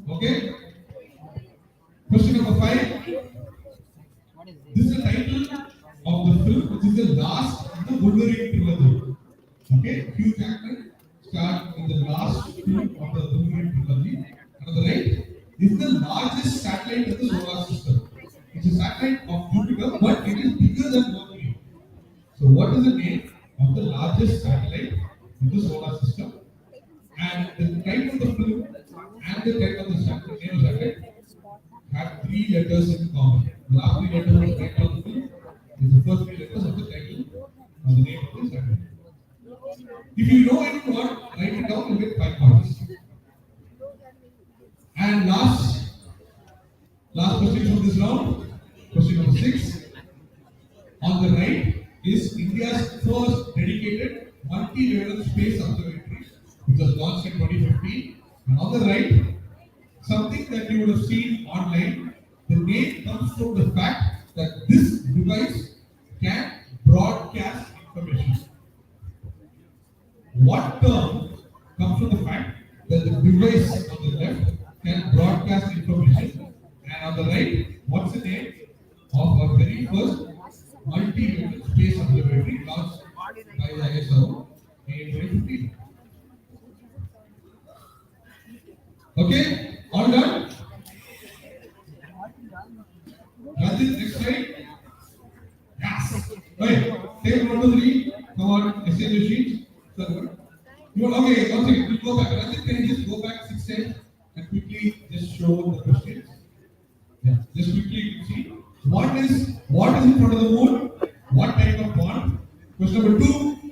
Okay? Question number 5. This is the title of the film, which is the last in the Wolverine trilogy. Okay, Hugh Jackman starred in the last film of the Wolverine trilogy. And on the right is the largest satellite in the solar system. It's a satellite of Jupiter, but it is bigger than Mercury. So, what is the name of the largest satellite in the solar system? And the type of the film and the type of the satellite, name of the satellite, have 3 letters in common. The last 3 letters of the title of the film is the first 3 letters of the title of the name of the satellite. If you know it, write it down, you get 5 points. And last question for this round. on the right is India's first dedicated multi-level space observatory, which was launched in 2015. And on the right, something that you would have seen online. The name comes from the fact that this device can broadcast information. What term comes from the fact that the device on the left can broadcast information, and on the right, what's the name of our very first multi-level space observatory launched by the ISRO in 2015? Okay, all done? Rajit, next slide. Yes. Okay, take 1 to 3. Come on, exchange your sheets. Sir, what? You want, okay, one second, we'll go back. Rajit, can you just go back 6 steps and quickly just show the questions? Yeah, just quickly you can see. What is in front of the moon? What type of bond? Question number 2,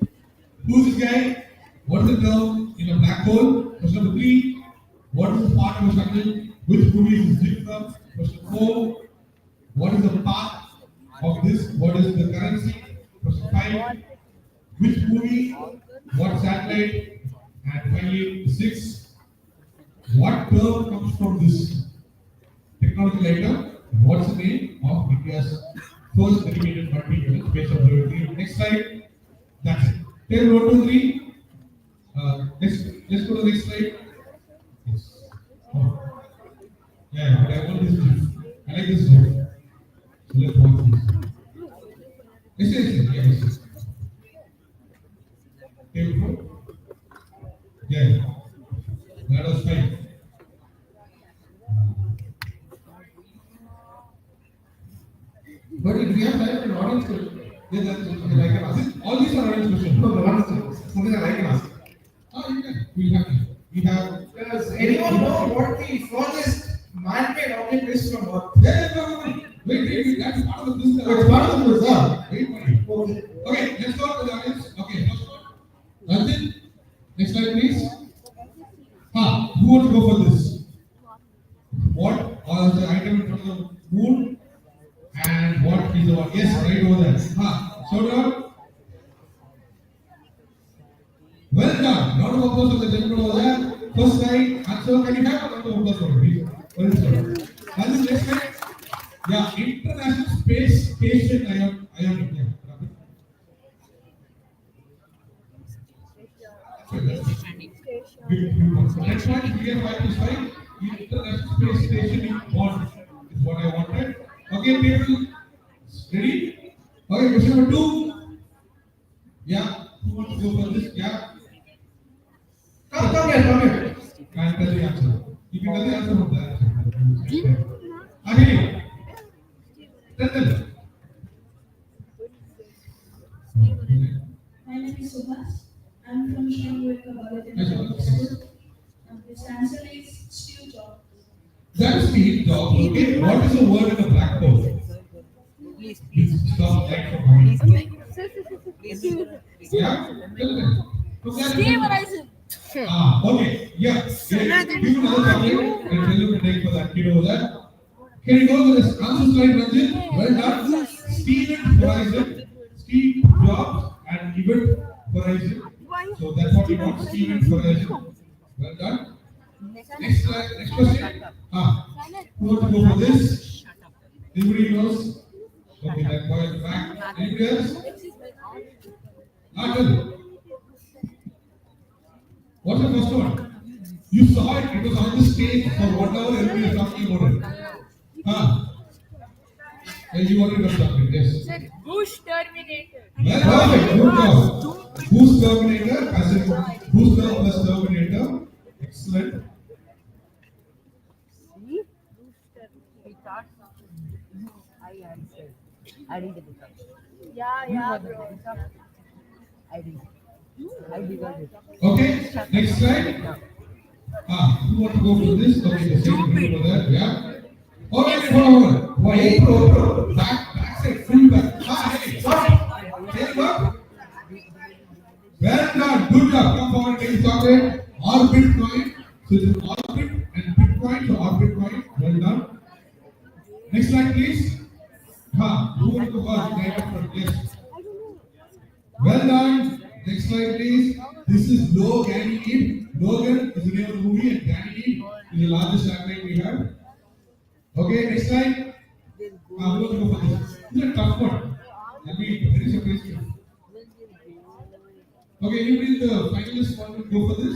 who's this guy? What is the term in a black hole? Question number 3, what is the part of a shuttle? Which movie is this from? Question 4, what is the path of this? What is the currency? Question 5, which movie? What satellite? And finally, 6, what term comes from this technology item? What's the name of India's first dedicated multi-level space observatory? Next slide. That's it. Take 1, 2, 3. Let's go to the next slide. Yes. Oh. Yeah, but I want this GIF. I like this GIF. So let's watch this. Yes. Take 4. Yeah. That was fine. But do we have time for an audience question? Yeah, that's something I can ask. All these are audience questions. No, something that I can ask. Oh, you can. We have. Does anyone know what the furthest man-made object is from Earth? Yeah. Wait. That's part of the business. Oh, it's part of the business. Wait for it. Okay, let's go to the audience. Okay, first one. Rajit, next slide, please. Who wants to go for this? What are the item in front of the moon? And what is the one? Yes, right over there. Shout out. Well done. Round of applause for the gentleman over there. First slide. Answer. Can you have a round of applause for me? Well done. And the next slide. Yeah, International Space Station. I am India. Next one, we get 5 to 5. International Space Station in Bonn is what I wanted. Okay, people, ready? Okay, question number 2. Yeah, who wants to go for this? Yeah. Come here. Can't tell the answer. You can tell the answer from there. Ahili, tell. My name is Subhas. I'm from Shanghai Public School. This answer is Steve Jobs. That's Steve Jobs. Okay, what is the word in a black hole? Please stop light from coming. Yeah, tell them. Steve Horizon. Okay, yeah. Give him another chocolate and tell him to take for that kid over there. Can you go to this answer slide, Ranjit? Well done. Steven Horizon, Steve Jobs, and Event Horizon. So that's what we want, Steven Horizon. Well done. Next slide, next question. Who wants to go for this? Anybody knows? Okay, that boy at the back. Anybody else? Tell me. What's the first one? You saw it, it was on the stage for 1 hour, everybody is talking about it. And you wanted to talk it, yes. Bush Terminator. Well, perfect, good job. Who's Terminator? Who's the plus Terminator? Excellent. He thought I answered. I didn't get it. Yeah, bro. I did. I deserved it. Okay, next slide. Who want to go for this? Okay, the same thing over there. Yeah. Okay, hold on. Wait, bro. Back side, full back. Hey, what? Take up. Well done. Good job. Come forward, take the chocolate. Orbit coin. So it's orbit and Bitcoin. So orbit coin. Well done. Next slide, please. Who will go first? Right up front, yes. Well done. Next slide, please. This is Low Ganymede. Logan is the name of the movie, and Ganymede is the largest satellite we have. Okay, next slide. Who will go for this? This is a tough one. I mean, very surprised. Okay, anybody in the finalists want to go for this?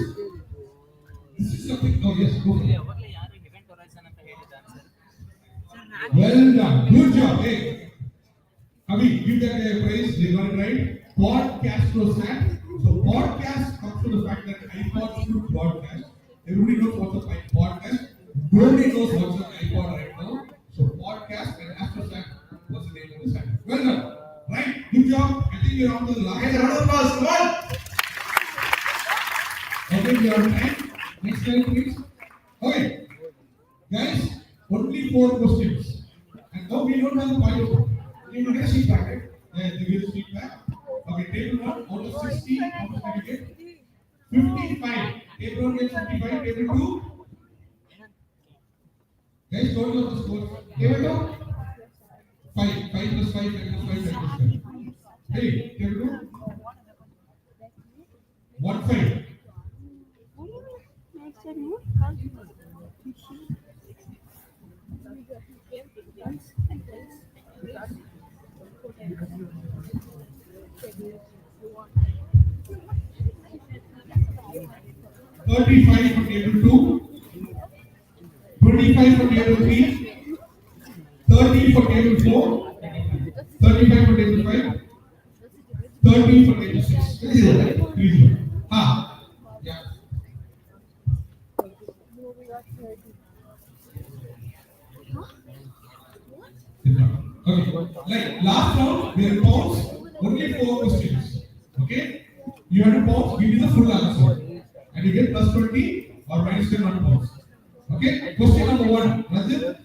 This is something. Oh yes, go for it. Well done. Good job. Hey, Abhi, give that guy a praise. They got it right. Podcast was that. So podcast comes from the fact that iPod should broadcast. Everybody knows what's a podcast. Nobody knows what's an iPod right now. So podcast and after that, what's the name of the site? Well done. Right. Good job. I think we're on to the last. Guys, round of applause. Come on. Okay, we are on time. Next slide, please. Okay, guys, only 4 questions. And now we don't have the pilot. You will get a sheet back, right? Yeah, you get a sheet back. Okay, table 1 out of 60, how much did you get? 55. Table 1 gets 55, table 2. Guys, total of the scores. Table 2? 5. 5 plus 5, 5 plus 5, 5 plus 5. Hey, table 2? 1 5. $35 for table 2, 25 for table 3, 30 for table 4, 35 for table 5, 30 for table 6. This is it. 3 yeah. Okay. Like last round, we have paused only 4 questions. Okay? You have to pause, give me the full answer. And you get plus 20 or minus 10 on pause. Okay? Question number 1. Rajat?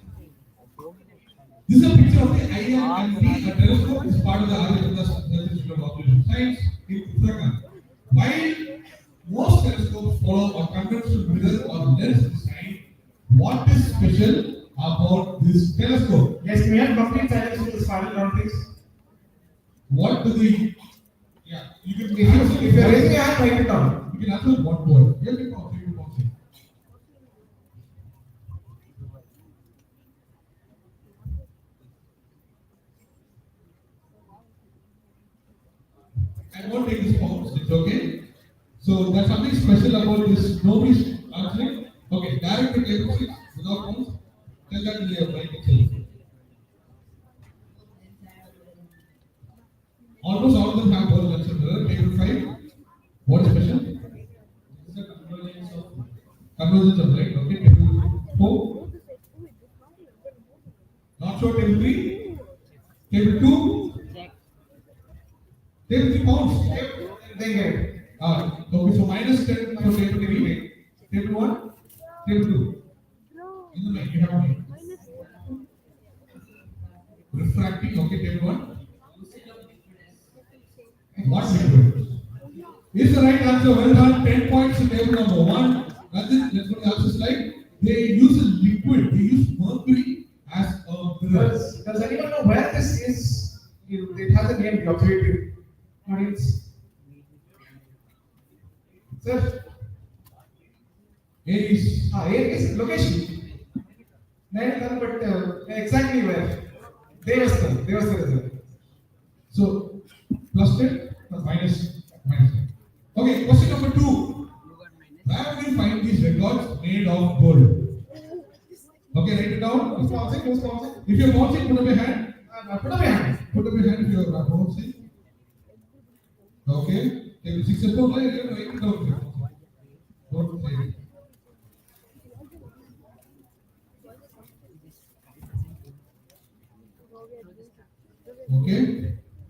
This is a picture of the IMP. A telescope is part of the Aryavarta Institute of Observation Science in Uttarakhand. While most telescopes follow a conventional mirror or lens design, what is special about this telescope? Yes, we have complete silence for this final round, please. What do the you can If you're raising your hand, write it down. you can answer one word. You can pause. You can pause. I won't take this pause. It's okay. So there's something special about this. Nobody's answering. Okay, direct to table 6 without pause. Tell that in your mic itself. Almost all of them have one answer. Table 5. What is special? It's a convergence of right. Okay, table 4. Not sure. Table 3. Table 2. Table 3 pounds. They get it. Okay, so minus 10 for table 3. Table 1. Table 2. In the mic, you have me. Refracting. Okay, table 1. What liquid? Is the right answer. Well done. 10 points to table number 1. That's it. Let's go to the answer slide. They use a liquid. They use mercury as a mirror. Does anyone know where this is? It has a name, the observatory. Audience. Sir? Aries. Aries location. Nationl, but exactly where? Devasthal. So, plus 10, minus 10. Okay, question number 2. Where will you find these records made of gold? Okay, write it down. Who's pausing? If you're pausing, put up your hand. Put up your hand. Put up your hand if you're pausing. Okay. Table 6 is don't write it down. Don't say it. Okay.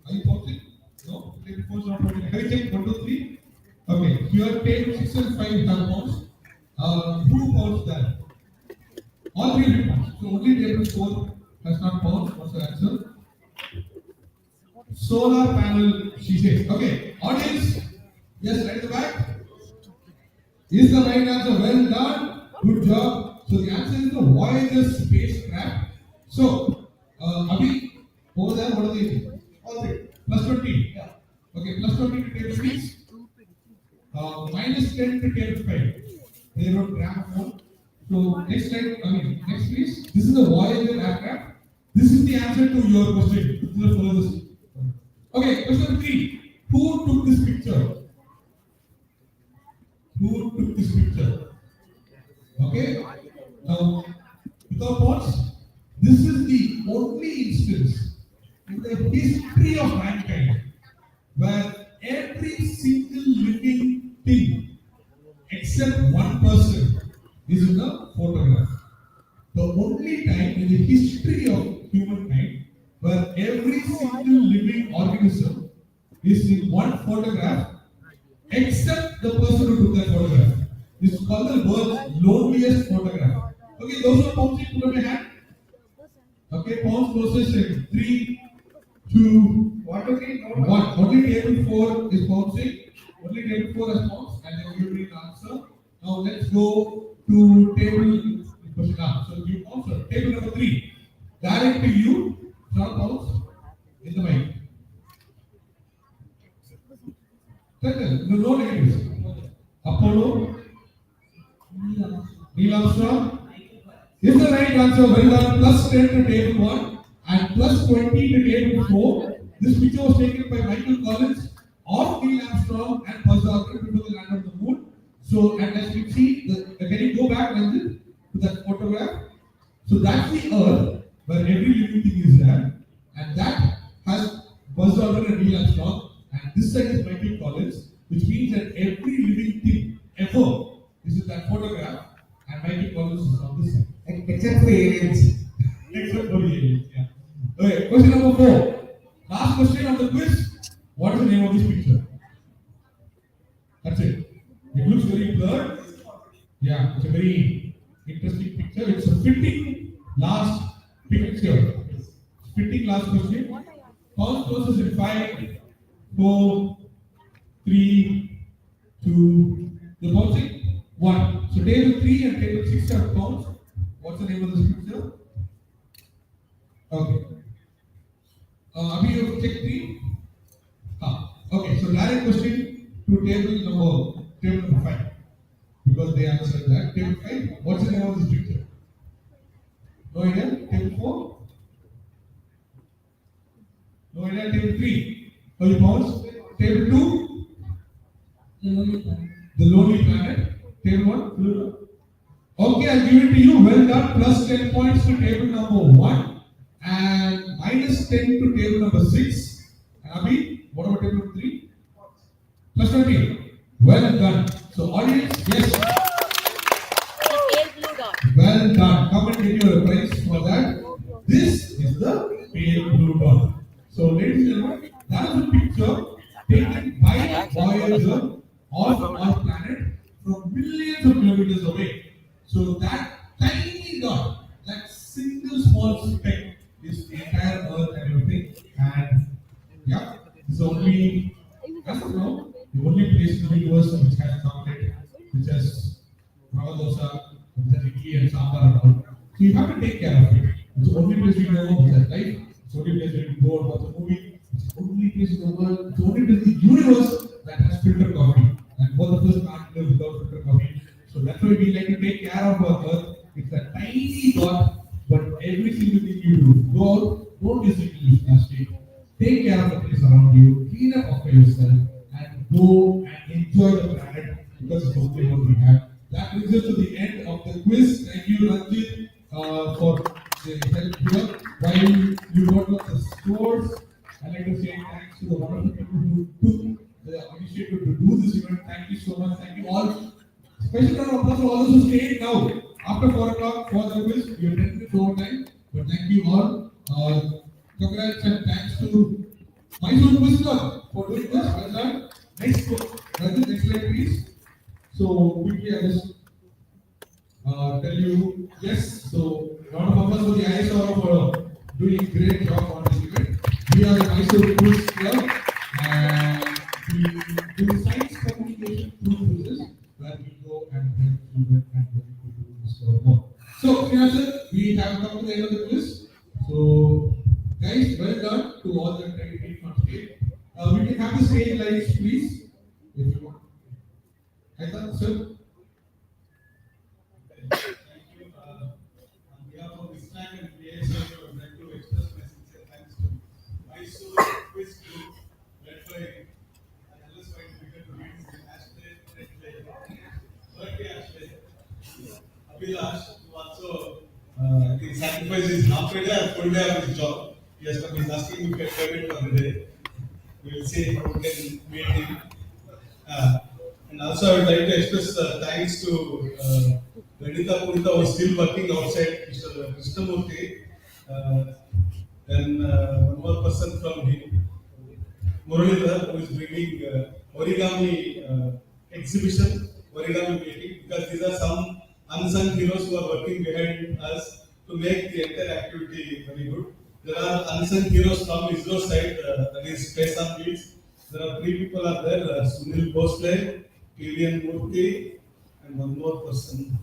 Are you pausing? No? Table 4 is not pausing. Have you checked 1, 2, 3? Okay. Here, table 6 and 5 have paused. Who paused that? All 3 have paused. So only table 4 has not paused. What's the answer? Solar panel, she says. Okay. Audience? Yes, right at the back. Is the right answer. Well done. Good job. So the answer is the Voyager spacecraft. So, Abhi, Over there, what are they? All three. Plus 20. Yeah. Okay, plus 20 to table 6. Minus 10 to table 5. They wrote gramophone. So next slide, next please. This is a Voyager aircraft. This is the answer to your question. This is the furthest. Okay, question 3. Who took this picture? Who took this picture? Okay. Now, without pause, this is the only instance in the history of mankind where every single living thing except one person is in a photograph. The only time in the history of humankind where every single living organism is in one photograph except the person who took that photograph. This is called the world's loneliest photograph. Okay, those who are pouncing, put up your hand. Okay, pounce process in 3, 2, 1, 2, 3, 1. Only table 4 is pouncing. Only table 4 has pounced, and then you read the answer. Now let's go to table question now. So you answer table number 3. Direct to you, short pounce in the mic. No negatives. Apollo, Neil Armstrong is the right answer. Well done. Plus 10 to table 1 and plus 20 to table 4. This picture was taken by Michael Collins of Neil Armstrong and Buzz Aldrin before they landed on the moon. So, and as you see, can you go back Ranjit, to that photograph? So that's the Earth where every living thing is there, and that has Buzz Aldrin and Neil Armstrong, and this side is Michael Collins, which means that every living thing ever is in that photograph, and Michael Collins is on this side. Except for aliens. Except for the aliens, yeah. Okay, question number 4. Last question of the quiz. What is the name of this picture? That's it. It looks very blurred. Yeah, it's a very interesting picture. It's a fitting last picture. Fitting last question. Pause process in 5, 4, 3, 2. The bouncing 1. So table 3 and table 6 are bounced. What's the name of this picture? Okay. Abhi, you have checked 3? Okay, so direct question to table number 5. Because they answered that. Table 5, what's the name of this picture? No idea? Table 4? No idea? Table 3? Oh, you pause? Table 2? The lonely planet. Table 1? Okay, I'll give it to you. Well done. Plus 10 points to table number 1 and minus 10 to table number 6. Abhi, what about table number 3? Plus 20. Well done. So audience, yes. Well done. Come and get your prize for that. This is the pale blue dot. So ladies and gentlemen, that is a picture taken by Voyager of our planet from millions of kilometers away. So that tiny dot, that single small speck is the entire Earth and everything. And yeah, it's only, as of now, the only place in the universe which has chocolate, which has rava dosa, which has idli and sambar and all. So you have to take care of it. It's the only place we know which has life. It's the only place where you go and watch a movie. It's the only place in the world, it's the only place in the universe that has filtered coffee. And both of us can't live without filtered coffee. So that's why we like to take care of our Earth. It's a tiny dot, but every single thing you do, go out, don't recycle use plastic. Take care of the things around you, clean up after yourself, and go and enjoy the planet because it's only what we have. That brings us to the end of the quiz. Thank you, Ranjit, for the help here. While you got the scores, I'd like to say thanks to the wonderful people who took the initiative to do this event. Thank you so much. Thank you all. Special round of applause for all those who stayed now after 4 o'clock for the quiz. We are 10 minutes over time, but thank you all. Congrats and thanks to Mysore Quiz Club for doing this. Well done. Next slide, please. So quickly, I just tell you yes. So round of applause for the ISR for doing a great job on this event. We are the Mysore Quiz Club, and we do science communication through quizzes, where we go and help children and people to discover more. So, we have come to the end of the quiz. So, Guys, well done to all the candidates on stage. We can have the stage lights, please, if you want. Haida, sir. Thank you. On behalf of ISNAC and PSA, I would like to express my sincere thanks to Mysore quiz group led by analyst by Twitter to read Ashley, birthday Ashley, Abhilash, who also I think sacrificed his half a day or full day of his job. Yes, but he's asking me to get credit for the day. We will see how we can meet him. Uh, and also, I would like to express thanks to Vanita Purita, who is still working outside, Mr. Krishnamurthy. Then one more person from him, Muralidhar, who is bringing origami exhibition, origami making, because these are some unsung heroes who are working behind us to make the entire activity very good. There are unsung heroes from ISRO side, that is Space on Wheels. There are three people are there, Sunil Bhosle, PVN Murthy, and one more person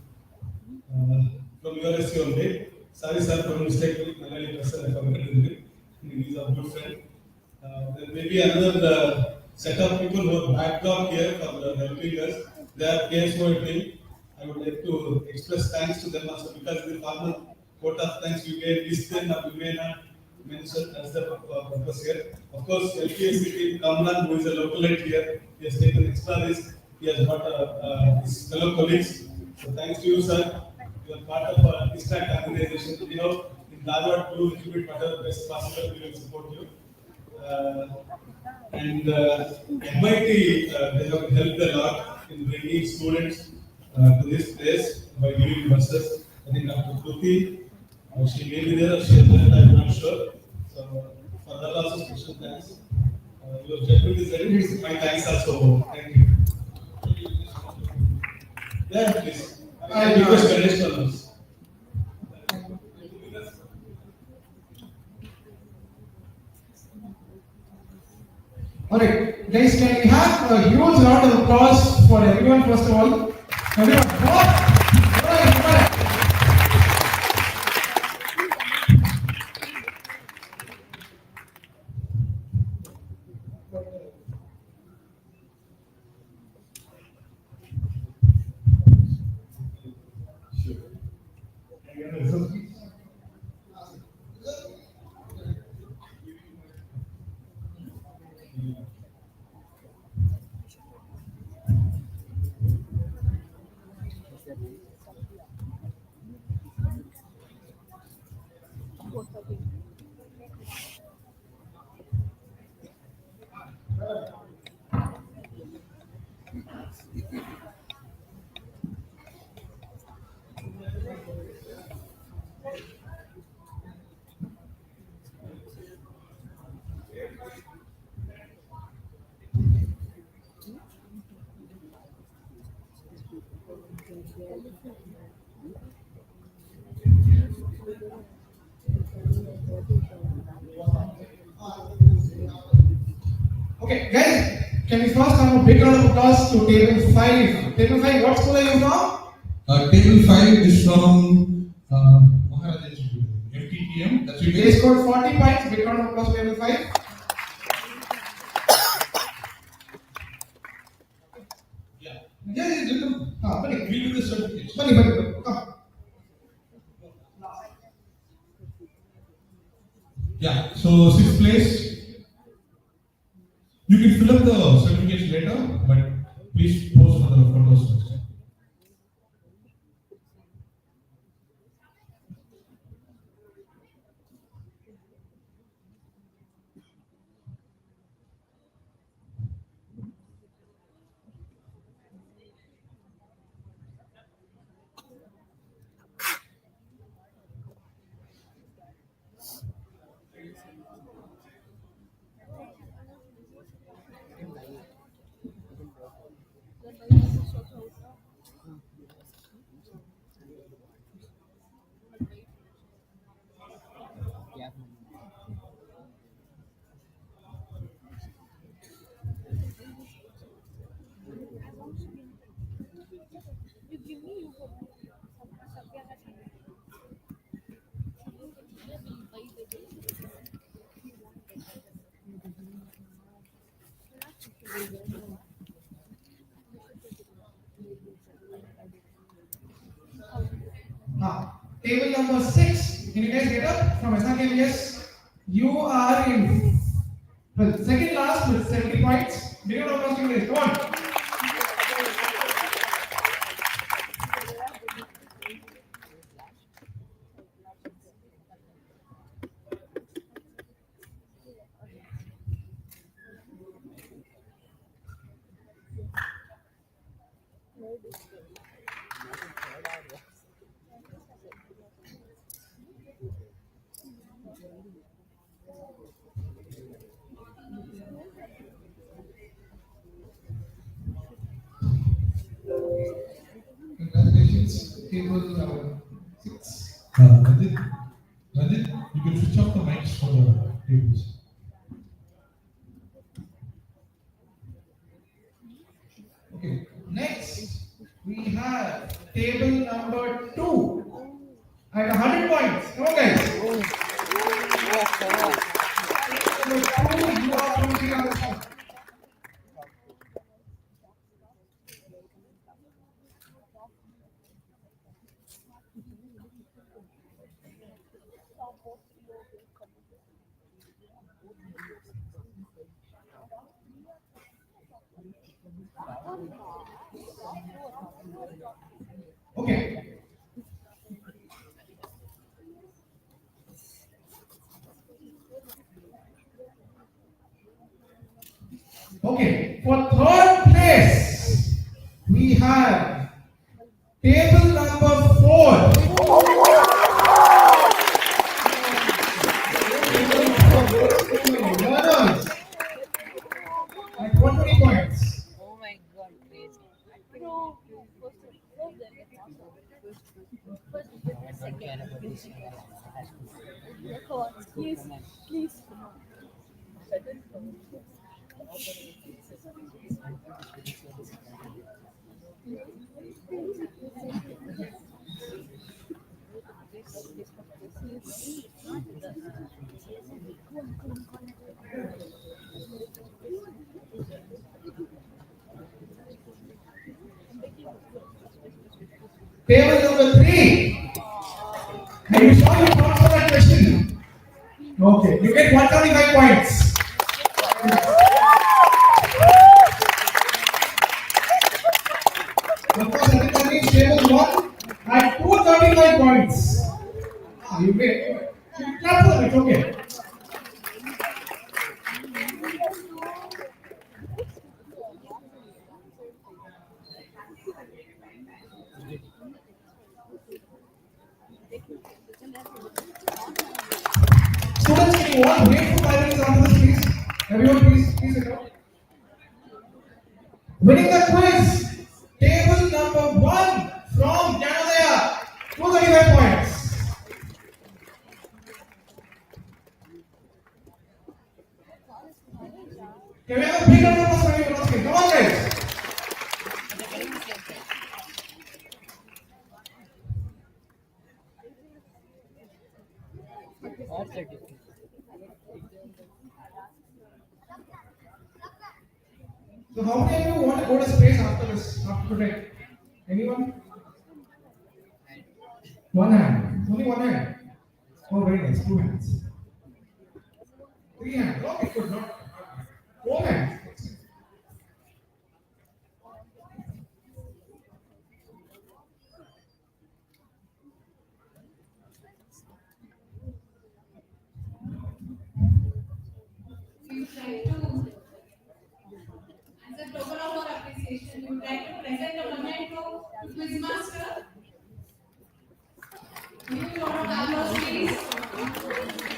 from URSC only. Sorry sir for mistakenly Malayali person, I forgot his name. He is a good friend. There may be another set of people who are backdrop here for helping us. They are KSO team. I would like to express thanks to them also because the formal quote of thanks we may list them or we may not mention as the purpose here. Of course, LPSC team, Kamran, who is a localite here, he has taken extra risk. He has got his fellow colleagues. So thanks to you, sir. You are part of our district organization. You know, in Dharwad, do a little bit whatever best possible, we will support you. Uh, and MIT, they have helped a lot in bringing students to this place by giving buses. I think Dr. Kruti, she may be there or she is there, I'm not sure. So for that also special thanks. Your judgment is very good. My thanks also. Thank you. Yeah, please. I request Ganesh Thomas. Alright, guys, can we have a huge round of applause for everyone, first of all? Everyone, come on! Okay, guys, can we first have a big round of applause to table 5? Table 5, what school are you from? Table 5 is from Maharaja Institute, MTTM. That's your They scored 40 points. Big round of applause to table 5. Yeah, little. Bani. We'll do the certification. Bani, come. Yeah, so sixth place. You can fill up the certification later, but please post for the photos next time. Table number 6. Can you guys get up from SRK? Yes. You are in well, second last with 70 points. Big round of applause to you guys. Come on. Congratulations. Table 6. Rajit, you can switch off the mics for the tables. Okay. Next, we have table number 2 at 100 points. Come on, guys. Table number 2, you are from Sri. Okay. Okay. For third place, we have table number 4. Learners at 120 points. Oh my god, crazy. Please, please. Table number 3. Are you sure you passed for that question? Okay. You get 135 points. Of course, everybody is table 1 at 235 points. You get. You clap for them. It's okay. Students, can you all wait for 5 minutes after this, please? Everyone, please sit down. Winning the quiz, table number 1 from Canada, 235 points. Can we have a big round of applause for everyone else? Come on, guys. So, how many of you want to go to space after this, after today? Anyone? One hand. Only one hand. Oh, very nice. 2 hands. 3 hands. Okay, good. Not 4 hands. We would like to, as a token of our appreciation, we would like to present a memento to Quizmaster. Give a lot of applause, please.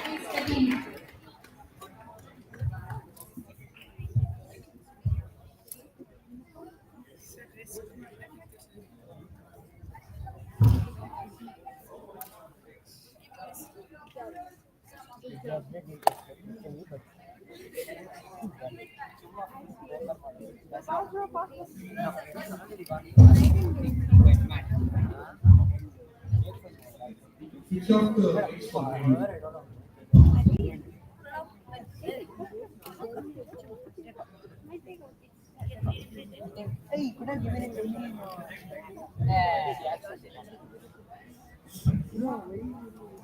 Please step in. Switch off the mics for the Hey, you could have given it to me.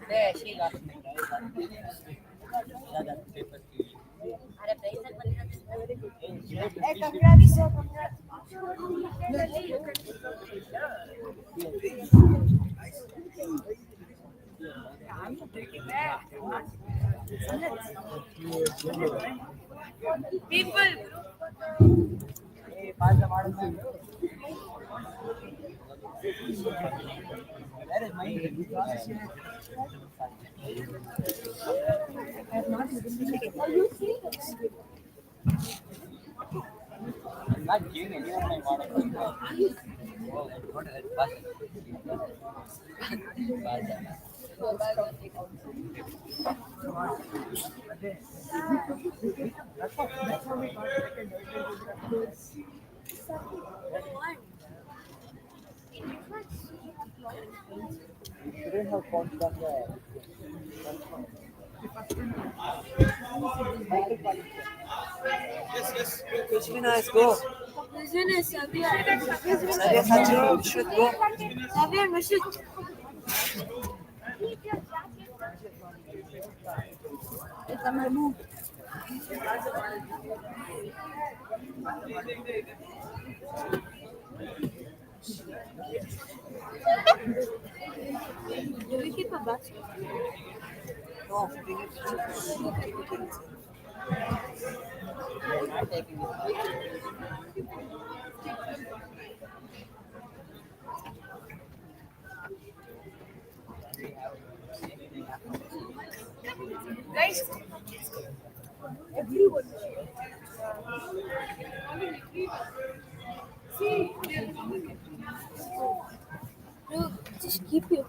Yeah, she lost me. अरे पैसा people. I'm not giving anyone my water. Oh, what is Which one has go? This one is Xavier. Xavier, Sachin, should go. Xavier, we should. It's on my move. Do we keep a basket? No, bring it. I'm not taking it. Guys, everyone. See, no, just keep it.